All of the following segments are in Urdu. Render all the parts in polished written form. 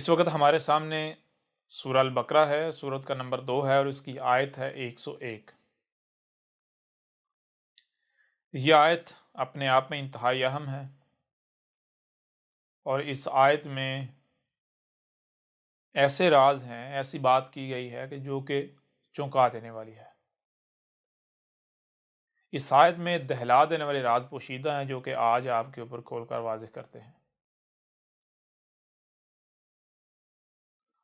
اس وقت ہمارے سامنے سورہ البقرہ ہے، سورت کا نمبر 2 ہے اور اس کی آیت ہے 101۔ یہ آیت اپنے آپ میں انتہائی اہم ہے اور اس آیت میں ایسے راز ہیں، ایسی بات کی گئی ہے جو کہ چونکا دینے والی ہے۔ اس آیت میں دہلا دینے والے راز پوشیدہ ہیں جو کہ آج آپ کے اوپر کھول کر واضح کرتے ہیں۔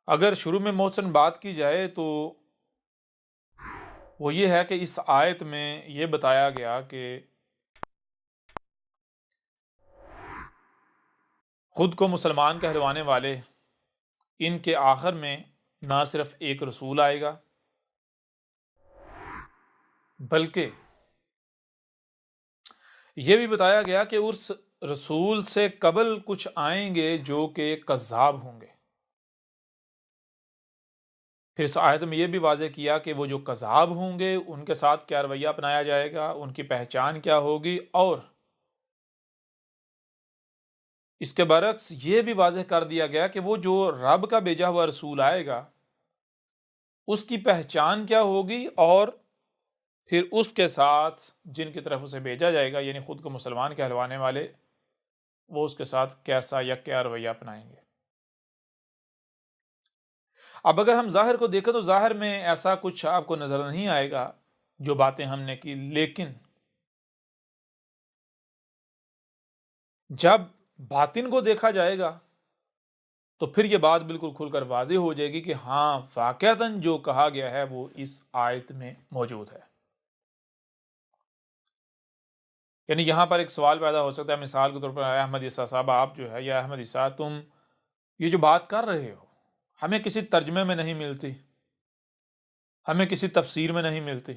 اگر شروع میں محسن بات کی جائے تو وہ یہ ہے کہ اس آیت میں یہ بتایا گیا کہ خود کو مسلمان کہلوانے والے ان کے آخر میں نہ صرف ایک رسول آئے گا بلکہ یہ بھی بتایا گیا کہ اس رسول سے قبل کچھ آئیں گے جو کہ کذاب ہوں گے۔ پھر اس آیت میں یہ بھی واضح کیا کہ وہ جو کذاب ہوں گے ان کے ساتھ کیا رویہ اپنایا جائے گا، ان کی پہچان کیا ہوگی، اور اس کے برعکس یہ بھی واضح کر دیا گیا کہ وہ جو رب کا بھیجا ہوا رسول آئے گا اس کی پہچان کیا ہوگی، اور پھر اس کے ساتھ جن کی طرف اسے بھیجا جائے گا یعنی خود کو مسلمان کہلوانے والے وہ اس کے ساتھ کیسا یا کیا رویہ اپنائیں گے۔ اب اگر ہم ظاہر کو دیکھیں تو ظاہر میں ایسا کچھ آپ کو نظر نہیں آئے گا جو باتیں ہم نے کی، لیکن جب باطن کو دیکھا جائے گا تو پھر یہ بات بالکل کھل کر واضح ہو جائے گی کہ ہاں واقعتاً جو کہا گیا ہے وہ اس آیت میں موجود ہے۔ یعنی یہاں پر ایک سوال پیدا ہو سکتا ہے، مثال کے طور پر احمد عیسیٰ صاحب آپ جو ہے، یا احمد عیسیٰ تم یہ جو بات کر رہے ہو ہمیں کسی ترجمے میں نہیں ملتی، ہمیں کسی تفسیر میں نہیں ملتی،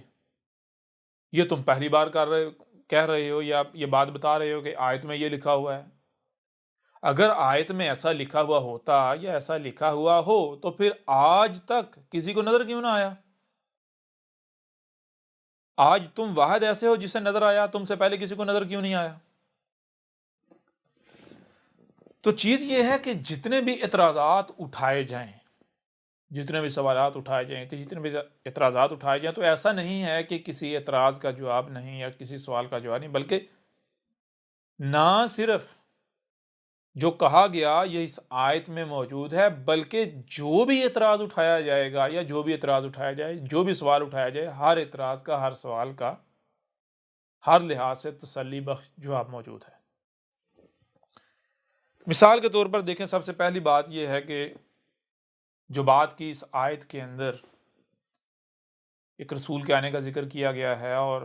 یہ تم پہلی بار کہہ رہے ہو یا یہ بات بتا رہے ہو کہ آیت میں یہ لکھا ہوا ہے۔ اگر آیت میں ایسا لکھا ہوا ہوتا یا ایسا لکھا ہوا ہو تو پھر آج تک کسی کو نظر کیوں نہ آیا؟ آج تم واحد ایسے ہو جسے نظر آیا، تم سے پہلے کسی کو نظر کیوں نہیں آیا؟ تو چیز یہ ہے کہ جتنے بھی اعتراضات اٹھائے جائیں، جتنے بھی سوالات اٹھائے جائیں، تو جتنے بھی اعتراضات اٹھائے جائیں تو ایسا نہیں ہے کہ کسی اعتراض کا جواب نہیں یا کسی سوال کا جواب نہیں، بلکہ نہ صرف جو کہا گیا یہ اس آیت میں موجود ہے، بلکہ جو بھی اعتراض اٹھایا جائے گا یا جو بھی اعتراض اٹھایا جائے، جو بھی سوال اٹھایا جائے، ہر اعتراض کا، ہر سوال کا، ہر لحاظ سے تسلی بخش جواب موجود ہے۔ مثال کے طور پر دیکھیں، سب سے پہلی بات یہ ہے کہ جو بات کی اس آیت کے اندر ایک رسول کے آنے کا ذکر کیا گیا ہے، اور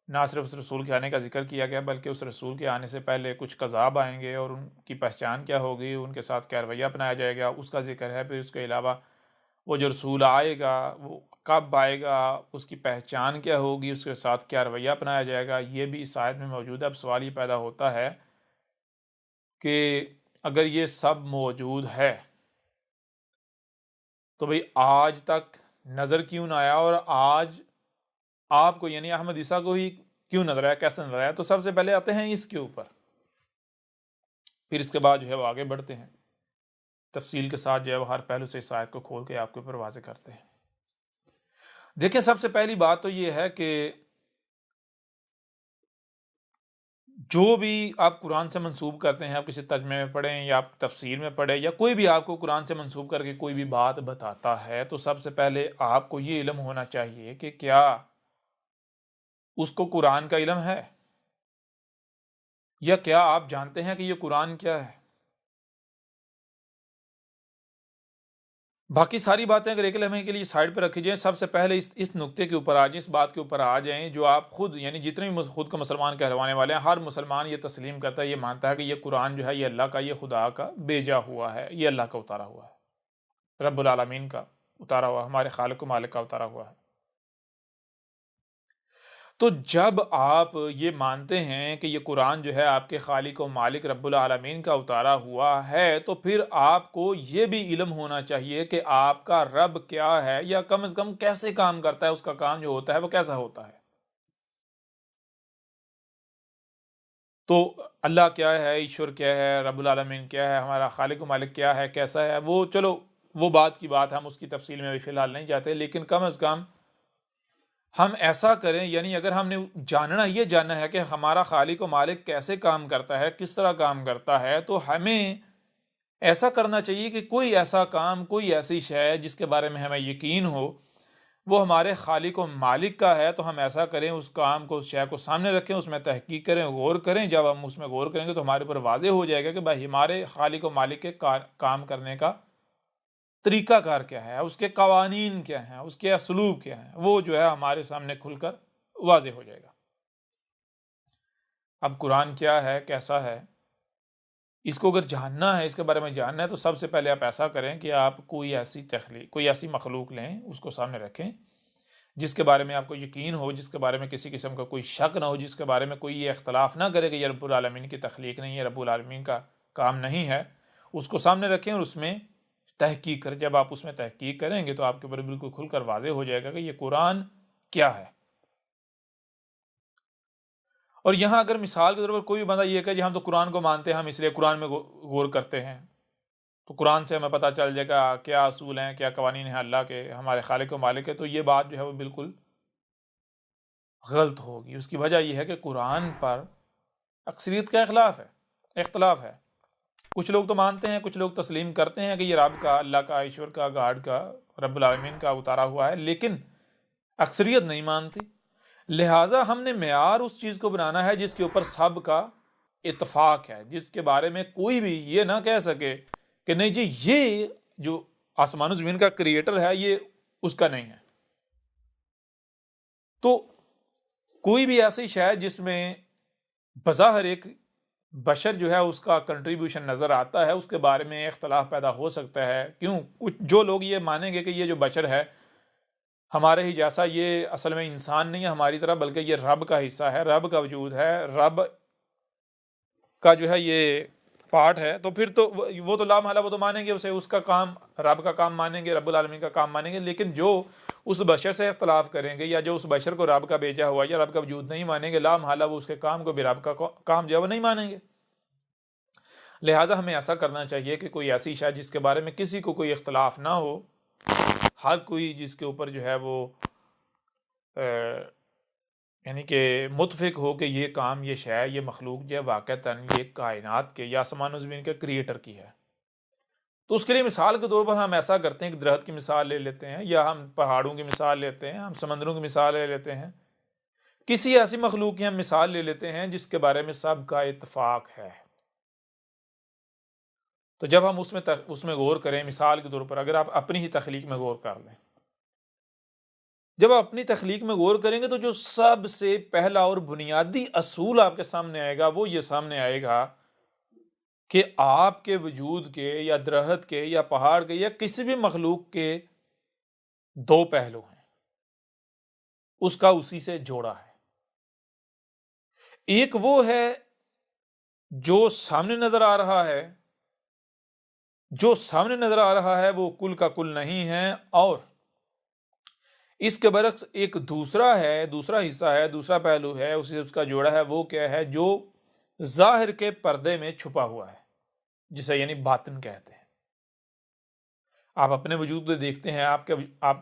نہ صرف اس رسول کے آنے کا ذکر کیا گیا بلکہ اس رسول کے آنے سے پہلے کچھ کذاب آئیں گے اور ان کی پہچان کیا ہوگی، ان کے ساتھ کیا رویہ اپنایا جائے گا، اس کا ذکر ہے۔ پھر اس کے علاوہ وہ جو رسول آئے گا وہ کب آئے گا، اس کی پہچان کیا ہوگی، اس کے ساتھ کیا رویہ اپنایا جائے گا، یہ بھی اس آیت میں موجود ہے۔ اب سوال یہ پیدا ہوتا ہے کہ اگر یہ سب موجود ہے تو بھئی آج تک نظر کیوں نہ آیا، اور آج آپ کو یعنی احمد عیسیٰ کو ہی کیوں نظر آیا، کیسے نظر آیا؟ تو سب سے پہلے آتے ہیں اس کے اوپر، پھر اس کے بعد جو ہے وہ آگے بڑھتے ہیں، تفصیل کے ساتھ جو ہے وہ ہر پہلو سے اس آیت کو کھول کے آپ کے اوپر واضح کرتے ہیں۔ دیکھیں، سب سے پہلی بات تو یہ ہے کہ جو بھی آپ قرآن سے منسوب کرتے ہیں، آپ کسی ترجمے میں پڑھیں یا آپ تفسیر میں پڑھیں یا کوئی بھی آپ کو قرآن سے منسوب کر کے کوئی بھی بات بتاتا ہے، تو سب سے پہلے آپ کو یہ علم ہونا چاہیے کہ کیا اس کو قرآن کا علم ہے، یا کیا آپ جانتے ہیں کہ یہ قرآن کیا ہے۔ باقی ساری باتیں اگر ایک لمحے کے لیے سائڈ پہ رکھی جائیں، سب سے پہلے اس نقطے کے اوپر آ جائیں، اس بات کے اوپر آ جائیں جو آپ خود یعنی جتنے بھی خود کو مسلمان کہلوانے والے ہیں، ہر مسلمان یہ تسلیم کرتا ہے، یہ مانتا ہے کہ یہ قرآن جو ہے یہ اللہ کا، یہ خدا کا بھیجا ہوا ہے، یہ اللہ کا اتارا ہوا ہے، رب العالمین کا اتارا ہوا، ہمارے خالق و مالک کا اتارا ہوا ہے۔ تو جب آپ یہ مانتے ہیں کہ یہ قرآن جو ہے آپ کے خالق و مالک رب العالمین کا اتارا ہوا ہے، تو پھر آپ کو یہ بھی علم ہونا چاہیے کہ آپ کا رب کیا ہے، یا کم از کم کیسے کام کرتا ہے، اس کا کام جو ہوتا ہے وہ کیسا ہوتا ہے۔ تو اللہ کیا ہے، ایشور کیا ہے، رب العالمین کیا ہے، ہمارا خالق و مالک کیا ہے، کیسا ہے، وہ چلو وہ بات کی بات، ہم اس کی تفصیل میں ابھی فی الحال نہیں جاتے، لیکن کم از کم ہم ایسا کریں، یعنی اگر ہم نے یہ جاننا ہے کہ ہمارا خالق و مالک کیسے کام کرتا ہے، کس طرح کام کرتا ہے، تو ہمیں ایسا کرنا چاہیے کہ کوئی ایسا کام، کوئی ایسی شے جس کے بارے میں ہمیں یقین ہو وہ ہمارے خالق و مالک کا ہے، تو ہم ایسا کریں، اس کام کو، اس شے کو سامنے رکھیں، اس میں تحقیق کریں، غور کریں۔ جب ہم اس میں غور کریں گے تو ہمارے اوپر واضح ہو جائے گا کہ بھائی ہمارے خالق و مالک کے کام کرنے کا طریقہ کار کیا ہے، اس کے قوانین کیا ہیں، اس کے اسلوب کیا ہیں، وہ جو ہے ہمارے سامنے کھل کر واضح ہو جائے گا۔ اب قرآن کیا ہے، کیسا ہے، اس کو اگر جاننا ہے، اس کے بارے میں جاننا ہے، تو سب سے پہلے آپ ایسا کریں کہ آپ کوئی ایسی مخلوق لیں، اس کو سامنے رکھیں جس کے بارے میں آپ کو یقین ہو، جس کے بارے میں کسی قسم کا کوئی شک نہ ہو، جس کے بارے میں کوئی یہ اختلاف نہ کرے کہ یہ رب العالمین کی تخلیق نہیں ہے، رب العالمین کا کام نہیں ہے، اس کو سامنے رکھیں اور اس میں تحقیق کریں۔ جب آپ اس میں تحقیق کریں گے تو آپ کے اوپر بالکل کھل کر واضح ہو جائے گا کہ یہ قرآن کیا ہے۔ اور یہاں اگر مثال کے طور پر کوئی بندہ یہ کہ جی ہم تو قرآن کو مانتے ہیں، ہم اس لیے قرآن میں غور کرتے ہیں، تو قرآن سے ہمیں پتہ چل جائے گا کیا اصول ہیں، کیا قوانین ہیں اللہ کے، ہمارے خالق و مالک کے، تو یہ بات جو ہے وہ بالکل غلط ہوگی۔ اس کی وجہ یہ ہے کہ قرآن پر اکثریت کا اختلاف ہے۔ کچھ لوگ تو مانتے ہیں، کچھ لوگ تسلیم کرتے ہیں کہ یہ رب کا، اللہ کا، ایشور کا، گاڈ کا، رب العالمین کا اتارا ہوا ہے، لیکن اکثریت نہیں مانتی۔ لہٰذا ہم نے معیار اس چیز کو بنانا ہے جس کے اوپر سب کا اتفاق ہے، جس کے بارے میں کوئی بھی یہ نہ کہہ سکے کہ نہیں جی یہ جو آسمان و زمین کا کریٹر ہے یہ اس کا نہیں ہے۔ تو کوئی بھی ایسی شے جس میں بظاہر ایک بشر جو ہے اس کا کنٹریبیوشن نظر آتا ہے، اس کے بارے میں اختلاف پیدا ہو سکتا ہے۔ کیوں؟ کچھ جو لوگ یہ مانیں گے کہ یہ جو بشر ہے ہمارے ہی جیسا، یہ اصل میں انسان نہیں ہے ہماری طرح، بلکہ یہ رب کا حصہ ہے، رب کا وجود ہے، رب کا جو ہے یہ پارٹ ہے، تو پھر تو وہ تو لا محالہ وہ تو مانیں گے اسے، اس کا کام، رب کا کام مانیں گے، رب العالمین کا کام مانیں گے۔ لیکن جو اس بشر سے اختلاف کریں گے، یا جو اس بشر کو رب کا بھیجا ہوا یا رب کا وجود نہیں مانیں گے، لا محالہ وہ اس کے کام کو بھی، رب کا کام جو ہے وہ نہیں مانیں گے۔ لہٰذا ہمیں ایسا کرنا چاہیے کہ کوئی ایسی شے جس کے بارے میں کسی کو کوئی اختلاف نہ ہو، ہر کوئی جس کے اوپر جو ہے وہ یعنی کہ متفق ہو کہ یہ کام، یہ شے، یہ مخلوق جو ہے واقعتاً یہ کائنات کے یا آسمان و زمین کے کریٹر کی ہے۔ تو اس کے لیے مثال کے طور پر ہم ایسا کرتے ہیں کہ درخت کی مثال لے لیتے ہیں، یا ہم پہاڑوں کی مثال لیتے ہیں، ہم سمندروں کی مثال لے لیتے ہیں، کسی ایسی مخلوق کی ہم مثال لے لیتے ہیں جس کے بارے میں سب کا اتفاق ہے۔ تو جب ہم اس میں غور کریں، مثال کے طور پر اگر آپ اپنی ہی تخلیق میں غور کر لیں، جب آپ اپنی تخلیق میں غور کریں گے تو جو سب سے پہلا اور بنیادی اصول آپ کے سامنے آئے گا وہ یہ سامنے آئے گا کہ آپ کے وجود کے، یا درخت کے، یا پہاڑ کے، یا کسی بھی مخلوق کے دو پہلو ہیں، اس کا اسی سے جوڑا ہے۔ ایک وہ ہے جو سامنے نظر آ رہا ہے، جو سامنے نظر آ رہا ہے وہ کل کا کل نہیں ہے، اور اس کے برعکس ایک دوسرا حصہ ہے، دوسرا پہلو ہے، اسے اس کا جوڑا ہے، وہ کیا ہے؟ جو ظاہر کے پردے میں چھپا ہوا ہے، جسے یعنی باطن کہتے ہیں۔ آپ اپنے وجود کو دیکھتے ہیں، آپ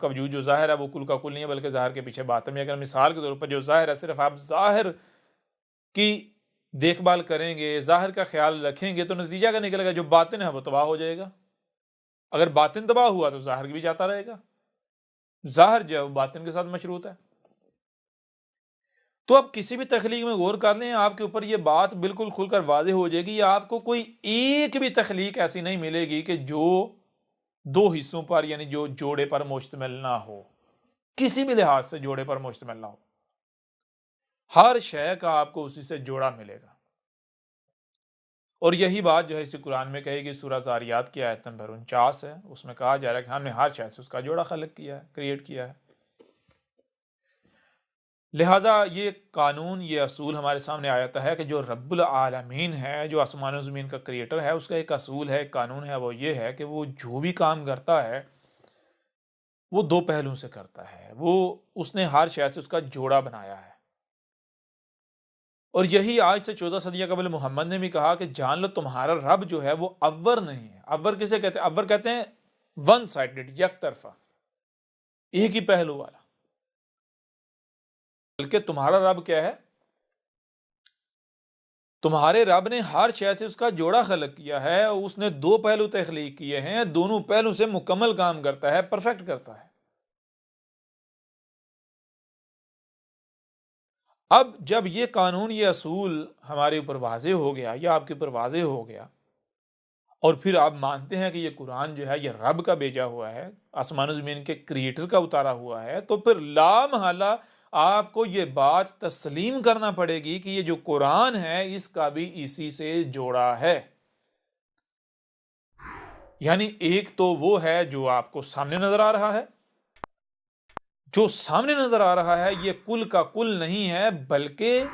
کا وجود جو ظاہر ہے وہ کل کا کل نہیں ہے، بلکہ ظاہر کے پیچھے باطن میں۔ اگر مثال کے طور پر جو ظاہر ہے، صرف آپ ظاہر کی دیکھ بھال کریں گے، ظاہر کا خیال رکھیں گے، تو نتیجہ کیا نکلے گا؟ جو باطن ہے وہ تباہ ہو جائے گا۔ اگر باطن تباہ ہوا تو ظاہر بھی جاتا رہے گا، ظاہر جو ہے وہ باطن کے ساتھ مشروط ہے۔ تو آپ کسی بھی تخلیق میں غور کر لیں، آپ کے اوپر یہ بات بالکل کھل کر واضح ہو جائے گی۔ آپ کو کوئی ایک بھی تخلیق ایسی نہیں ملے گی کہ جو دو حصوں پر، یعنی جو جوڑے پر مشتمل نہ ہو، کسی بھی لحاظ سے جوڑے پر مشتمل نہ ہو۔ ہر شے کا آپ کو اسی سے جوڑا ملے گا۔ اور یہی بات جو ہے اسی قرآن میں کہی گئی، سورہ زاریات کی آیت نمبر 49 ہے، اس میں کہا جا رہا ہے کہ ہم نے ہر شے سے اس کا جوڑا خلق کیا ہے، کریٹ کیا ہے۔ لہٰذا یہ قانون، یہ اصول ہمارے سامنے آتا ہے کہ جو رب العالمین ہے، جو آسمان و زمین کا کریٹر ہے، اس کا ایک اصول ہے، ایک قانون ہے، وہ یہ ہے کہ وہ جو بھی کام کرتا ہے وہ دو پہلوؤں سے کرتا ہے۔ اس نے ہر شے سے اس کا جوڑا بنایا ہے۔ اور یہی آج سے 14 صدیہ قبل محمد نے بھی کہا کہ جان لو تمہارا رب جو ہے وہ اور نہیں ہے۔ اور کسے کہتے ہیں؟ اور کہتے ہیں ون سائڈڈ، یک طرفہ، ایک ہی پہلو والا۔ بلکہ تمہارا رب کیا ہے؟ تمہارے رب نے ہر شے سے اس کا جوڑا خلق کیا ہے، اس نے دو پہلو تخلیق کیے ہیں، دونوں پہلو سے مکمل کام کرتا ہے، پرفیکٹ کرتا ہے۔ اب جب یہ قانون، یہ اصول ہمارے اوپر واضح ہو گیا یا آپ کے اوپر واضح ہو گیا، اور پھر آپ مانتے ہیں کہ یہ قرآن جو ہے یہ رب کا بھیجا ہوا ہے، آسمان و زمین کے کریٹر کا اتارا ہوا ہے، تو پھر لا محالہ آپ کو یہ بات تسلیم کرنا پڑے گی کہ یہ جو قرآن ہے اس کا بھی اسی سے جوڑا ہے۔ یعنی ایک تو وہ ہے جو آپ کو سامنے نظر آ رہا ہے، جو سامنے نظر آ رہا ہے یہ کل کا کل نہیں ہے، بلکہ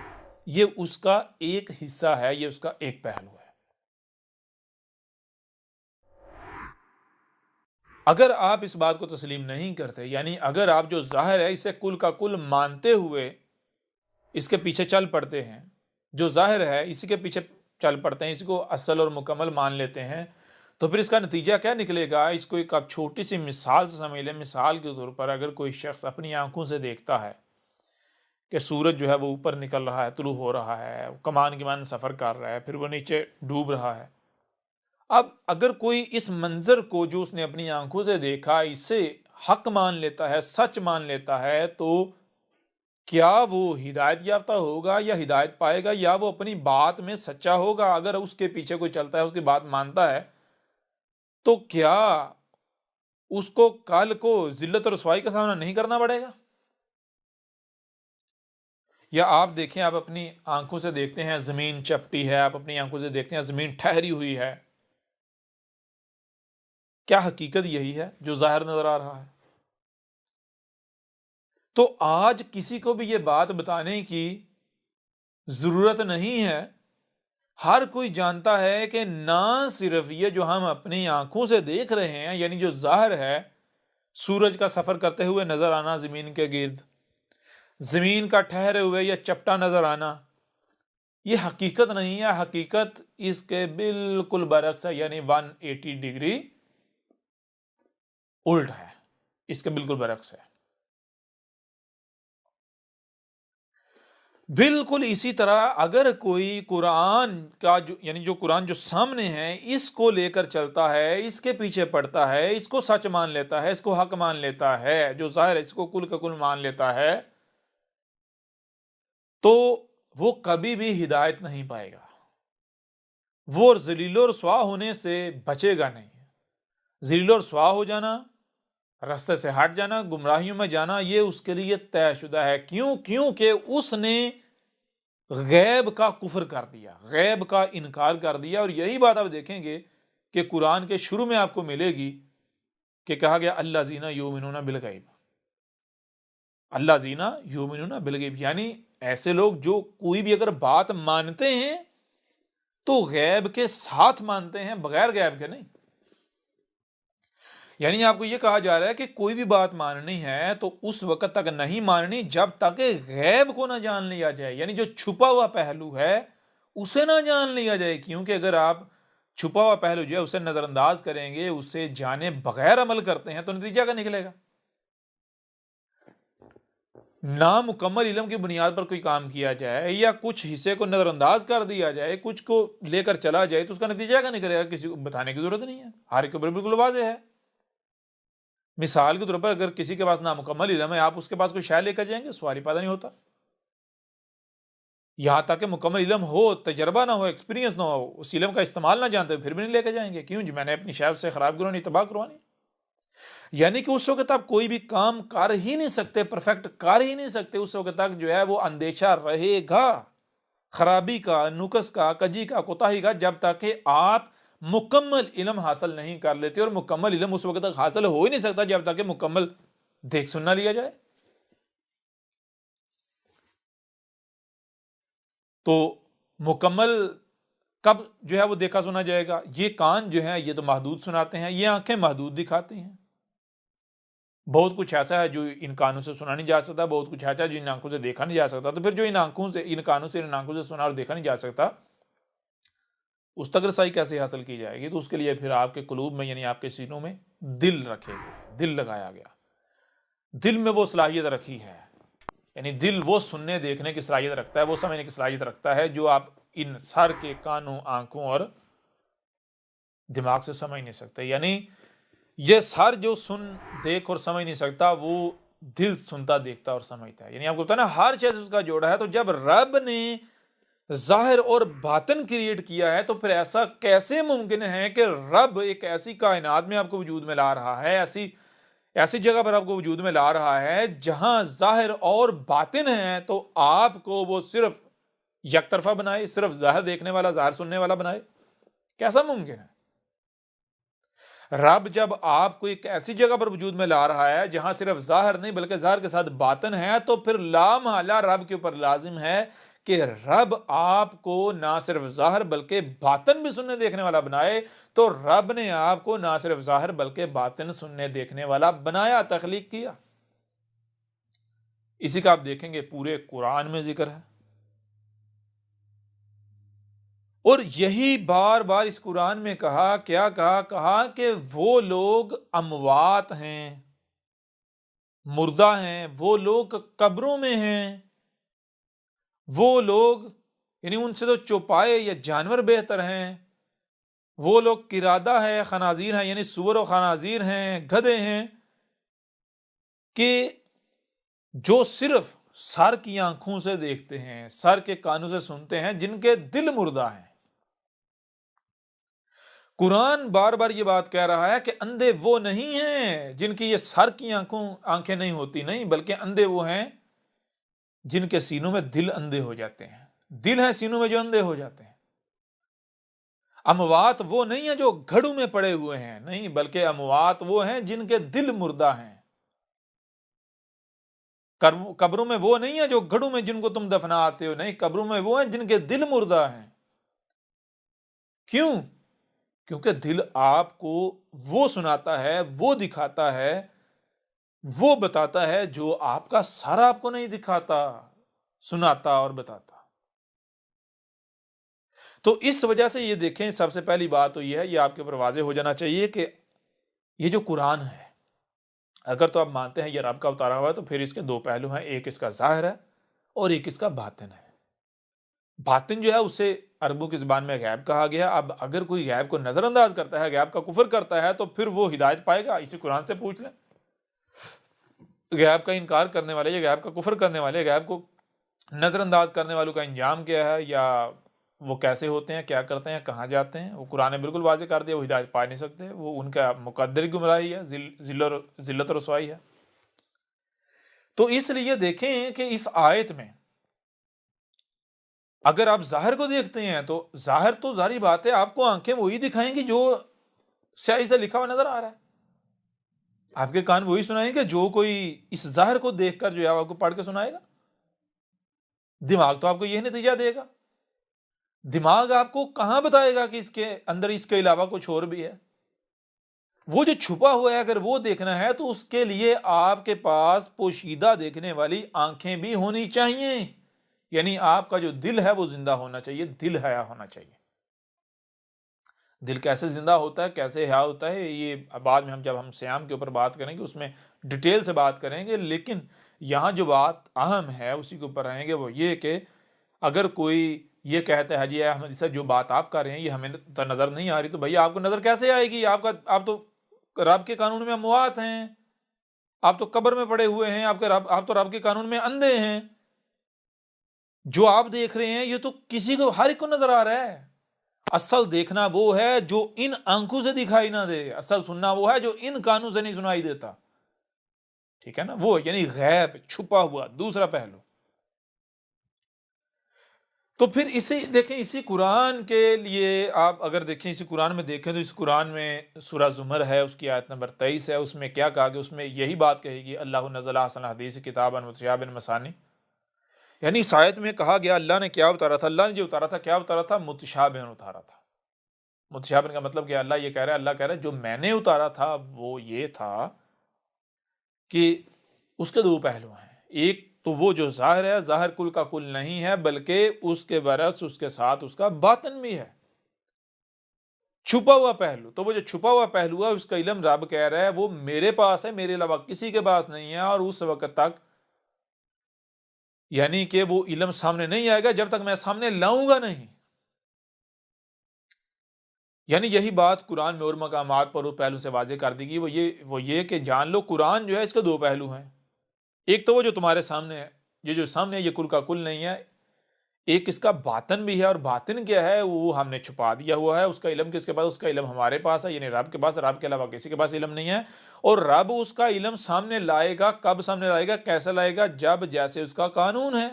یہ اس کا ایک حصہ ہے، یہ اس کا ایک پہلو ہے۔ اگر آپ اس بات کو تسلیم نہیں کرتے، یعنی اگر آپ جو ظاہر ہے اسے کل کا کل مانتے ہوئے اس کے پیچھے چل پڑتے ہیں، جو ظاہر ہے اسی کے پیچھے چل پڑتے ہیں، اسی کو اصل اور مکمل مان لیتے ہیں، تو پھر اس کا نتیجہ کیا نکلے گا؟ اس کو ایک آپ چھوٹی سی مثال سے سمجھ لیں۔ مثال کے طور پر اگر کوئی شخص اپنی آنکھوں سے دیکھتا ہے کہ سورج جو ہے وہ اوپر نکل رہا ہے، طلوع ہو رہا ہے، کمان کی مان سفر کر رہا ہے، پھر وہ نیچے ڈوب رہا ہے۔ اب اگر کوئی اس منظر کو جو اس نے اپنی آنکھوں سے دیکھا اسے حق مان لیتا ہے، سچ مان لیتا ہے، تو کیا وہ ہدایت یافتہ ہوگا یا ہدایت پائے گا، یا وہ اپنی بات میں سچا ہوگا؟ اگر اس کے پیچھے کوئی چلتا ہے، اس کی بات مانتا ہے، تو کیا اس کو کل کو ذلت اور رسوائی کا سامنا نہیں کرنا پڑے گا؟ یا آپ دیکھیں، آپ اپنی آنکھوں سے دیکھتے ہیں زمین چپٹی ہے، آپ اپنی آنکھوں سے دیکھتے ہیں زمین ٹھہری ہوئی ہے، کیا حقیقت یہی ہے جو ظاہر نظر آ رہا ہے؟ تو آج کسی کو بھی یہ بات بتانے کی ضرورت نہیں ہے، ہر کوئی جانتا ہے کہ نہ صرف یہ جو ہم اپنی آنکھوں سے دیکھ رہے ہیں، یعنی جو ظاہر ہے، سورج کا سفر کرتے ہوئے نظر آنا زمین کے گرد، زمین کا ٹھہرے ہوئے یا چپٹا نظر آنا، یہ حقیقت نہیں ہے۔ حقیقت اس کے بالکل برعکس ہے، یعنی 180 ڈگری الٹ ہے، اس کے بالکل برعکس ہے۔ بالکل اسی طرح اگر کوئی قرآن کا یعنی جو قرآن جو سامنے ہے اس کو لے کر چلتا ہے، اس کے پیچھے پڑتا ہے، اس کو سچ مان لیتا ہے، اس کو حق مان لیتا ہے، جو ظاہر ہے اس کو کل کا کل مان لیتا ہے، تو وہ کبھی بھی ہدایت نہیں پائے گا، وہ ذلیل و رسوا ہونے سے بچے گا نہیں۔ ذلیل و رسوا ہو جانا، رستے سے ہٹ جانا، گمراہیوں میں جانا، یہ اس کے لیے طے شدہ ہے۔ کیونکہ اس نے غیب کا کفر کر دیا، غیب کا انکار کر دیا۔ اور یہی بات آپ دیکھیں گے کہ قرآن کے شروع میں آپ کو ملے گی کہ کہا گیا الذین یؤمنون بالغیب، الذین یؤمنون بالغیب، یعنی ایسے لوگ جو کوئی بھی اگر بات مانتے ہیں تو غیب کے ساتھ مانتے ہیں، بغیر غیب کے نہیں۔ یعنی آپ کو یہ کہا جا رہا ہے کہ کوئی بھی بات ماننی ہے تو اس وقت تک نہیں ماننی جب تک غیب کو نہ جان لیا جائے، یعنی جو چھپا ہوا پہلو ہے اسے نہ جان لیا جائے۔ کیونکہ اگر آپ چھپا ہوا پہلو جو ہے اسے نظر انداز کریں گے، اسے جانے بغیر عمل کرتے ہیں، تو نتیجہ کیا نکلے گا؟ نامکمل علم کی بنیاد پر کوئی کام کیا جائے یا کچھ حصے کو نظر انداز کر دیا جائے، کچھ کو لے کر چلا جائے، تو اس کا نتیجہ کیا نکلے گا؟ کسی کو بتانے کی ضرورت نہیں ہے، ہر ایک اوپر بالکل واضح ہے۔ مثال کے طور پر اگر کسی کے پاس نامکمل علم ہے، آپ اس کے پاس کوئی شے لے کر جائیں گے، سوال ہی پیدا نہیں ہوتا۔ یہاں تک کہ مکمل علم ہو، تجربہ نہ ہو، ایکسپیرینس نہ ہو، اس علم کا استعمال نہ جانتے پھر بھی نہیں لے کے جائیں گے۔ کیوں جی؟ میں نے اپنی شے سے خراب کرانی، تباہ کروانی۔ یعنی کہ اس وقت آپ کوئی بھی کام کر ہی نہیں سکتے، پرفیکٹ کر ہی نہیں سکتے، اس وقت تک جو ہے وہ اندیشہ رہے گا خرابی کا، نقص کا، کجی کا، کوتاہی کا، جب تک کہ آپ مکمل علم حاصل نہیں کر لیتے۔ اور مکمل علم اس وقت تک حاصل ہو ہی نہیں سکتا جب تک کہ مکمل دیکھ سننا لیا جائے۔ تو مکمل کب جو ہے وہ دیکھا سنا جائے گا؟ یہ کان جو ہے یہ تو محدود سناتے ہیں، یہ آنکھیں محدود دکھاتی ہیں۔ بہت کچھ ایسا ہے جو ان کانوں سے سنا نہیں جا سکتا، بہت کچھ ایسا ہے جو ان آنکھوں سے دیکھا نہیں جا سکتا۔ تو پھر جو ان کانوں سے ان آنکھوں سے سنا اور دیکھا نہیں جا سکتا، اس تک رسائی کیسے حاصل کی جائے گی؟ تو اس کے لیے پھر آپ کے قلوب میں یعنی آپ کے سینوں میں دل رکھے گئے، دل لگایا گیا، دل میں وہ صلاحیت رکھی ہے، یعنی دل وہ سننے دیکھنے کی صلاحیت رکھتا ہے، وہ سمجھنے کی صلاحیت رکھتا ہے جو آپ ان سر کے کانوں، آنکھوں اور دماغ سے سمجھ نہیں سکتے۔ یعنی یہ سر جو سن دیکھ اور سمجھ نہیں سکتا، وہ دل سنتا دیکھتا اور سمجھتا ہے۔ یعنی آپ کو پتا نا ہر چیز اس کا جوڑا ہے۔ تو جب رب نے ظاہر اور باطن کریٹ کیا ہے تو پھر ایسا کیسے ممکن ہے کہ رب ایک ایسی کائنات میں آپ کو وجود میں لا رہا ہے، ایسی جگہ پر آپ کو وجود میں لا رہا ہے جہاں ظاہر اور باطن ہے، تو آپ کو وہ صرف یک طرفہ بنائے، صرف ظاہر دیکھنے والا، ظاہر سننے والا بنائے؟ کیسا ممکن ہے؟ رب جب آپ کو ایک ایسی جگہ پر وجود میں لا رہا ہے جہاں صرف ظاہر نہیں بلکہ ظاہر کے ساتھ باطن ہے، تو پھر لا محالہ رب کے اوپر لازم ہے کہ رب آپ کو نہ صرف ظاہر بلکہ باطن بھی سننے دیکھنے والا بنائے۔ تو رب نے آپ کو نہ صرف ظاہر بلکہ باطن سننے دیکھنے والا بنایا، تخلیق کیا۔ اسی کا آپ دیکھیں گے پورے قرآن میں ذکر ہے، اور یہی بار بار اس قرآن میں کہا، کیا کہا کہ وہ لوگ اموات ہیں، مردہ ہیں، وہ لوگ قبروں میں ہیں، وہ لوگ یعنی ان سے تو چوپائے یا جانور بہتر ہیں، وہ لوگ قرادہ ہے، خنازیر ہیں، یعنی سور و خنازیر ہیں، گدھے ہیں، کہ جو صرف سر کی آنکھوں سے دیکھتے ہیں، سر کے کانوں سے سنتے ہیں، جن کے دل مردہ ہیں۔ قرآن بار بار یہ بات کہہ رہا ہے کہ اندھے وہ نہیں ہیں جن کی یہ سر کی آنکھیں نہیں ہوتی، نہیں، بلکہ اندھے وہ ہیں جن کے سینوں میں دل اندھے ہو جاتے ہیں، دل ہیں سینوں میں جو اندھے ہو جاتے ہیں۔ اموات وہ نہیں ہیں جو گھڑوں میں پڑے ہوئے ہیں، نہیں، بلکہ اموات وہ ہیں جن کے دل مردہ ہیں۔ قبروں میں وہ نہیں ہیں جو گھڑوں میں جن کو تم دفناتے ہو، نہیں، قبروں میں وہ ہیں جن کے دل مردہ ہیں۔ کیوں؟ کیونکہ دل آپ کو وہ سناتا ہے، وہ دکھاتا ہے، وہ بتاتا ہے جو آپ کا سر آپ کو نہیں دکھاتا، سناتا اور بتاتا۔ تو اس وجہ سے یہ دیکھیں، سب سے پہلی بات تو یہ ہے، یہ آپ کے اوپر واضح ہو جانا چاہیے کہ یہ جو قرآن ہے، اگر تو آپ مانتے ہیں یہ رب کا اتارا ہوا ہے، تو پھر اس کے دو پہلو ہیں، ایک اس کا ظاہر ہے اور ایک اس کا باطن ہے۔ باطن جو ہے اسے عربوں کی زبان میں غیب کہا گیا۔ اب اگر کوئی غیب کو نظر انداز کرتا ہے، غیب کا کفر کرتا ہے، تو پھر وہ ہدایت پائے گا؟ اسی قرآن سے پوچھ لیں۔ غیب کا انکار کرنے والے یا غیب کا کفر کرنے والے، غیب کو نظر انداز کرنے والوں کا انجام کیا ہے، یا وہ کیسے ہوتے ہیں، کیا کرتے ہیں، کہاں جاتے ہیں؟ وہ قرآن نے بالکل واضح کر دیا، وہ ہدایت پا نہیں سکتے، وہ ان کا مقدر گمراہی ہے، ذلت و رسوائی ہے۔ تو اس لیے دیکھیں کہ اس آیت میں اگر آپ ظاہر کو دیکھتے ہیں تو ظاہر تو ظاہری بات ہے، آپ کو آنکھیں وہی دکھائیں گی جو سیاہی سے لکھا ہوا نظر آ رہا ہے، آپ کے کان وہی سنائیں گے جو کوئی اس ظاہر کو دیکھ کر جو ہے آپ کو پڑھ کے سنائے گا۔ دماغ تو آپ کو یہی نتیجہ دے گا، دماغ آپ کو کہاں بتائے گا کہ اس کے اندر اس کے علاوہ کچھ اور بھی ہے؟ وہ جو چھپا ہوا ہے اگر وہ دیکھنا ہے تو اس کے لیے آپ کے پاس پوشیدہ دیکھنے والی آنکھیں بھی ہونی چاہیے، یعنی آپ کا جو دل ہے وہ زندہ ہونا چاہیے، دل حیا ہونا چاہیے۔ دل کیسے زندہ ہوتا ہے، کیسے حیا ہوتا ہے، یہ بعد میں جب ہم صیام کے اوپر بات کریں گے اس میں ڈیٹیل سے بات کریں گے، لیکن یہاں جو بات اہم ہے اسی کے اوپر رہیں گے، وہ یہ کہ اگر کوئی یہ کہتا ہے جی احمد صاحب جو بات آپ کر رہے ہیں یہ ہمیں تو نظر نہیں آ رہی، تو بھائی آپ کو نظر کیسے آئے گی؟ آپ تو رب کے قانون میں اموات ہیں، آپ تو قبر میں پڑے ہوئے ہیں، آپ تو رب کے قانون میں اندھے ہیں۔ جو آپ دیکھ رہے ہیں یہ تو کسی کو، ہر ایک کو نظر آ رہا ہے۔ اصل دیکھنا وہ ہے جو ان آنکھوں سے دکھائی نہ دے، اصل سننا وہ ہے جو ان کانوں سے نہیں سنائی دیتا، ٹھیک ہے نا؟ وہ یعنی غیب، چھپا ہوا دوسرا پہلو۔ تو پھر اسی دیکھیں، اسی قرآن کے لیے آپ اگر دیکھیں، اسی قرآن میں دیکھیں تو اس قرآن میں سورہ زمر ہے، اس کی آیت نمبر 23 ہے، اس میں کیا کہا کہ اس میں یہی بات کہے گی، اللہ نزل احسن الحدیث کتابا متشابہا مثانی، یعنی اس آیت میں کہا گیا اللہ نے کیا اتارا تھا، اللہ نے جو اتارا تھا کیا اتارا تھا؟ متشابہن اتارا تھا۔ متشابہن کا مطلب کہ اللہ یہ کہہ رہا ہے، اللہ کہہ رہا ہے جو میں نے اتارا تھا وہ یہ تھا کہ اس کے دو پہلو ہیں. ایک تو وہ جو ظاہر ہے، ظاہر کل کا کل نہیں ہے، بلکہ اس کے برعکس اس کے ساتھ اس کا باطن بھی ہے، چھپا ہوا پہلو. تو وہ جو چھپا ہوا پہلو ہے اس کا علم رب کہہ رہا ہے وہ میرے پاس ہے، میرے علاوہ کسی کے پاس نہیں ہے، اور اس وقت تک یعنی کہ وہ علم سامنے نہیں آئے گا جب تک میں سامنے لاؤں گا نہیں. یعنی یہی بات قرآن میں اور مقامات پر وہ پہلو سے واضح کر دی گئی، وہ یہ کہ جان لو قرآن جو ہے اس کے دو پہلو ہیں. ایک تو وہ جو تمہارے سامنے ہے، یہ جو سامنے ہے یہ کل کا کل نہیں ہے. ایک اس کا باطن بھی ہے، اور باطن کیا ہے وہ ہم نے چھپا دیا ہوا ہے. اس کا علم کس کے پاس؟ اس کا علم ہمارے پاس ہے، یعنی رب کے پاس. رب کے علاوہ کسی کے پاس علم نہیں ہے، اور رب اس کا علم سامنے لائے گا. کب سامنے لائے گا؟ کیسے لائے گا؟ جب جیسے اس کا قانون ہے.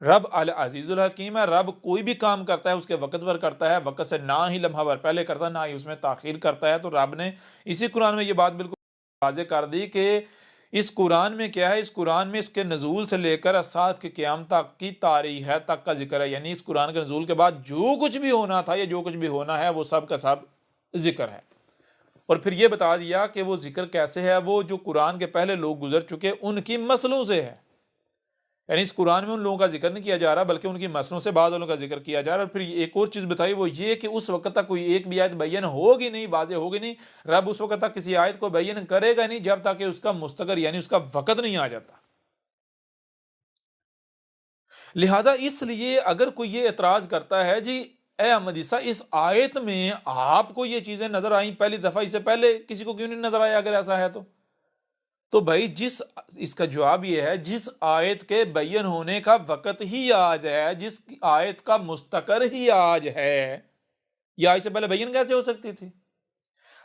رب العزیز الحکیم ہے. رب کوئی بھی کام کرتا ہے اس کے وقت پر کرتا ہے، وقت سے نہ ہی لمحہ بھر پہلے کرتا ہے، نہ ہی اس میں تاخیر کرتا ہے. تو رب نے اسی قرآن میں یہ بات بالکل واضح کر دی کہ اس قرآن میں کیا ہے، اس قرآن میں اس کے نزول سے لے کر ساتھ کے قیام تک کی تاریخ ہے تک کا ذکر ہے. یعنی اس قرآن کے نزول کے بعد جو کچھ بھی ہونا تھا یا جو کچھ بھی ہونا ہے وہ سب کا سب ذکر ہے. اور پھر یہ بتا دیا کہ وہ ذکر کیسے ہے، وہ جو قرآن کے پہلے لوگ گزر چکے ان کی مسلوں سے ہے. یعنی اس قرآن میں ان لوگوں کا ذکر نہیں کیا جا رہا بلکہ ان کی مسلوں سے بعض والوں کا ذکر کیا جا رہا ہے. اور پھر ایک اور چیز بتائی وہ یہ کہ اس وقت تک کوئی ایک بھی آیت بیان ہوگی نہیں، واضح ہوگی نہیں. رب اس وقت تک کسی آیت کو بیان کرے گا نہیں جب تک کہ اس کا مستقر یعنی اس کا وقت نہیں آ جاتا. لہذا اس لیے اگر کوئی یہ اعتراض کرتا ہے جی اے احمد عیسیٰ اس آیت میں آپ کو یہ چیزیں نظر آئیں پہلی دفعہ، اس سے پہلے کسی کو کیوں نہیں نظر آیا اگر ایسا ہے تو بھائی اس کا جواب یہ ہے جس آیت کے بیان ہونے کا وقت ہی آج ہے، جس آیت کا مستقر ہی آج ہے، یہ آیت سے پہلے بیان کیسے ہو سکتی تھی؟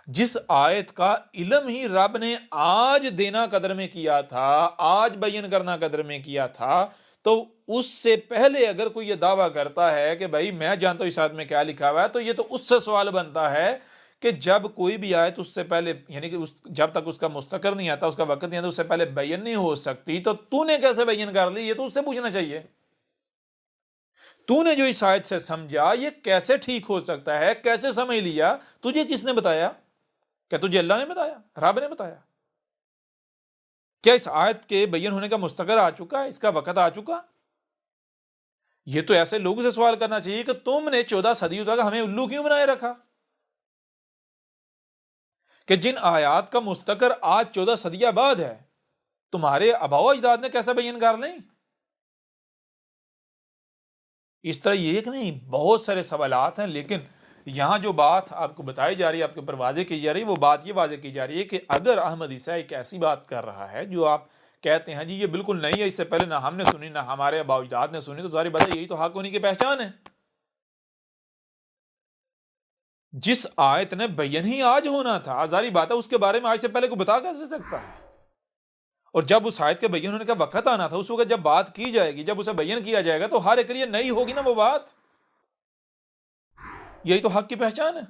جس آیت کا علم ہی رب نے آج دینا قدر میں کیا تھا، آج بیان کرنا قدر میں کیا تھا، تو اس سے پہلے اگر کوئی یہ دعویٰ کرتا ہے کہ بھائی میں جانتا ہوں اس آیت میں کیا لکھا ہوا ہے، تو یہ تو اس سے سوال بنتا ہے کہ جب کوئی بھی آیت اس سے پہلے یعنی کہ جب تک اس کا مستقر نہیں آتا، اس کا وقت نہیں آتا، اس سے پہلے بیان نہیں ہو سکتی، تو نے کیسے بیان کر لی؟ یہ تو اس سے پوچھنا چاہیے. تو نے جو اس آیت سے سمجھا یہ کیسے ٹھیک ہو سکتا ہے، کیسے سمجھ لیا؟ تجھے کس نے بتایا؟ کیا تجھے اللہ نے بتایا؟ رب نے بتایا؟ کیا اس آیت کے بیان ہونے کا مستقر آ چکا ہے، اس کا وقت آ چکا؟ یہ تو ایسے لوگوں سے سوال کرنا چاہیے کہ تم نے 14 صدیوں تک ہمیں الو کیوں بنائے رکھا کہ جن آیات کا مستقر آج 14 صدیہ بعد ہے تمہارے آباء و اجداد نے کیسا بیان کر لیں؟ اس طرح یہ ایک نہیں بہت سارے سوالات ہیں، لیکن یہاں جو بات آپ کو بتائی جا رہی ہے، آپ کے اوپر واضح کی جا رہی ہے، وہ بات یہ واضح کی جا رہی ہے کہ اگر احمد عیسیٰ ایک ایسی بات کر رہا ہے جو آپ کہتے ہیں جی یہ بالکل نہیں ہے، اس سے پہلے نہ ہم نے سنی نہ ہمارے آباء و اجداد نے سنی، تو ظاہر بات ہے یہی تو حق ہونے کی پہچان ہے. جس آیت نے بیان ہی آج ہونا تھا، ظاہر بات ہے اس کے بارے میں آج سے پہلے کوئی بتا کیسے سکتا ہے؟ اور جب اس آیت کے بیان ہونے کا وقت آنا تھا، اس وقت جب بات کی جائے گی، جب اسے بیان کیا جائے گا، تو ہر ایک لیے نئی ہوگی نا وہ بات. یہی تو حق کی پہچان ہے.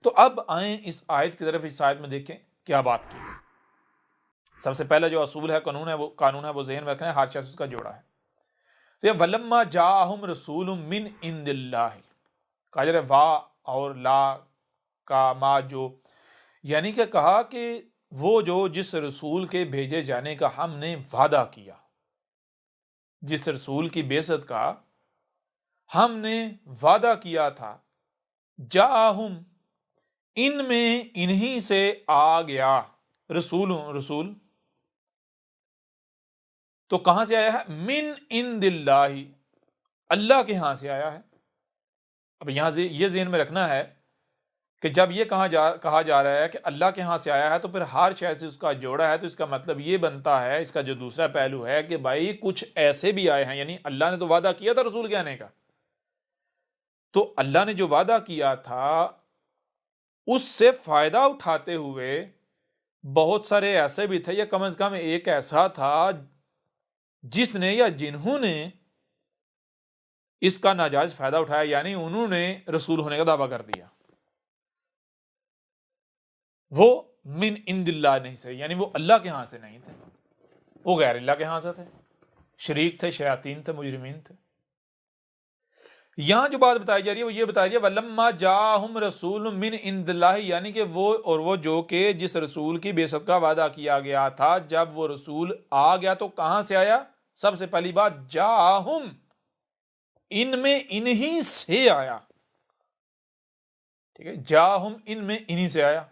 تو اب آئیں اس آیت کی طرف. اس آیت میں دیکھیں کیا بات کی. سب سے پہلا جو اصول ہے، قانون ہے وہ ذہن میں رکھنا ہے، ہر شخص اس کا جوڑا ہے. تو یہ ولما جاءہم رسول من عند اللہ، کہا جا رہا ہے وا اور لا کا ما جو، یعنی کہ کہا کہ وہ جو جس رسول کے بھیجے جانے کا ہم نے وعدہ کیا، جس رسول کی بعثت کا ہم نے وعدہ کیا تھا، جاءہم ان میں انہی سے آ گیا رسول تو کہاں سے آیا ہے؟ من عند اللہ، اللہ کے ہاں سے آیا ہے. اب یہاں سے یہ ذہن میں رکھنا ہے کہ جب یہ کہا جا رہا ہے کہ اللہ کے ہاں سے آیا ہے، تو پھر ہر شے سے اس کا جوڑا ہے، تو اس کا مطلب یہ بنتا ہے، اس کا جو دوسرا پہلو ہے کہ بھائی کچھ ایسے بھی آئے ہیں، یعنی اللہ نے تو وعدہ کیا تھا رسول کے آنے کا، تو اللہ نے جو وعدہ کیا تھا اس سے فائدہ اٹھاتے ہوئے بہت سارے ایسے بھی تھے، یا کم از کم ایک ایسا تھا جس نے یا جنہوں نے اس کا ناجائز فائدہ اٹھایا، یعنی انہوں نے رسول ہونے کا دعویٰ کر دیا. وہ من عند اللہ نہیں سے، یعنی وہ اللہ کے ہاں سے نہیں تھے، وہ غیر اللہ کے ہاں سے تھے، شریک تھے، شیاطین تھے، مجرمین تھے. یہاں جو بات بتائی جا رہی ہے وہ یہ بتائی جا رہی ہے وَلَمَّا جَاءَهُمْ رَسُولٌ مِّنْ عِندِ اللَّهِ، یعنی کہ وہ جو کہ جس رسول کی بعثت کا وعدہ کیا گیا تھا، جب وہ رسول آ گیا تو کہاں سے آیا؟ سب سے پہلی بات جاءہم، ان میں انہی سے آیا، ٹھیک ہے، جاءہم ان میں انہی سے آیا۔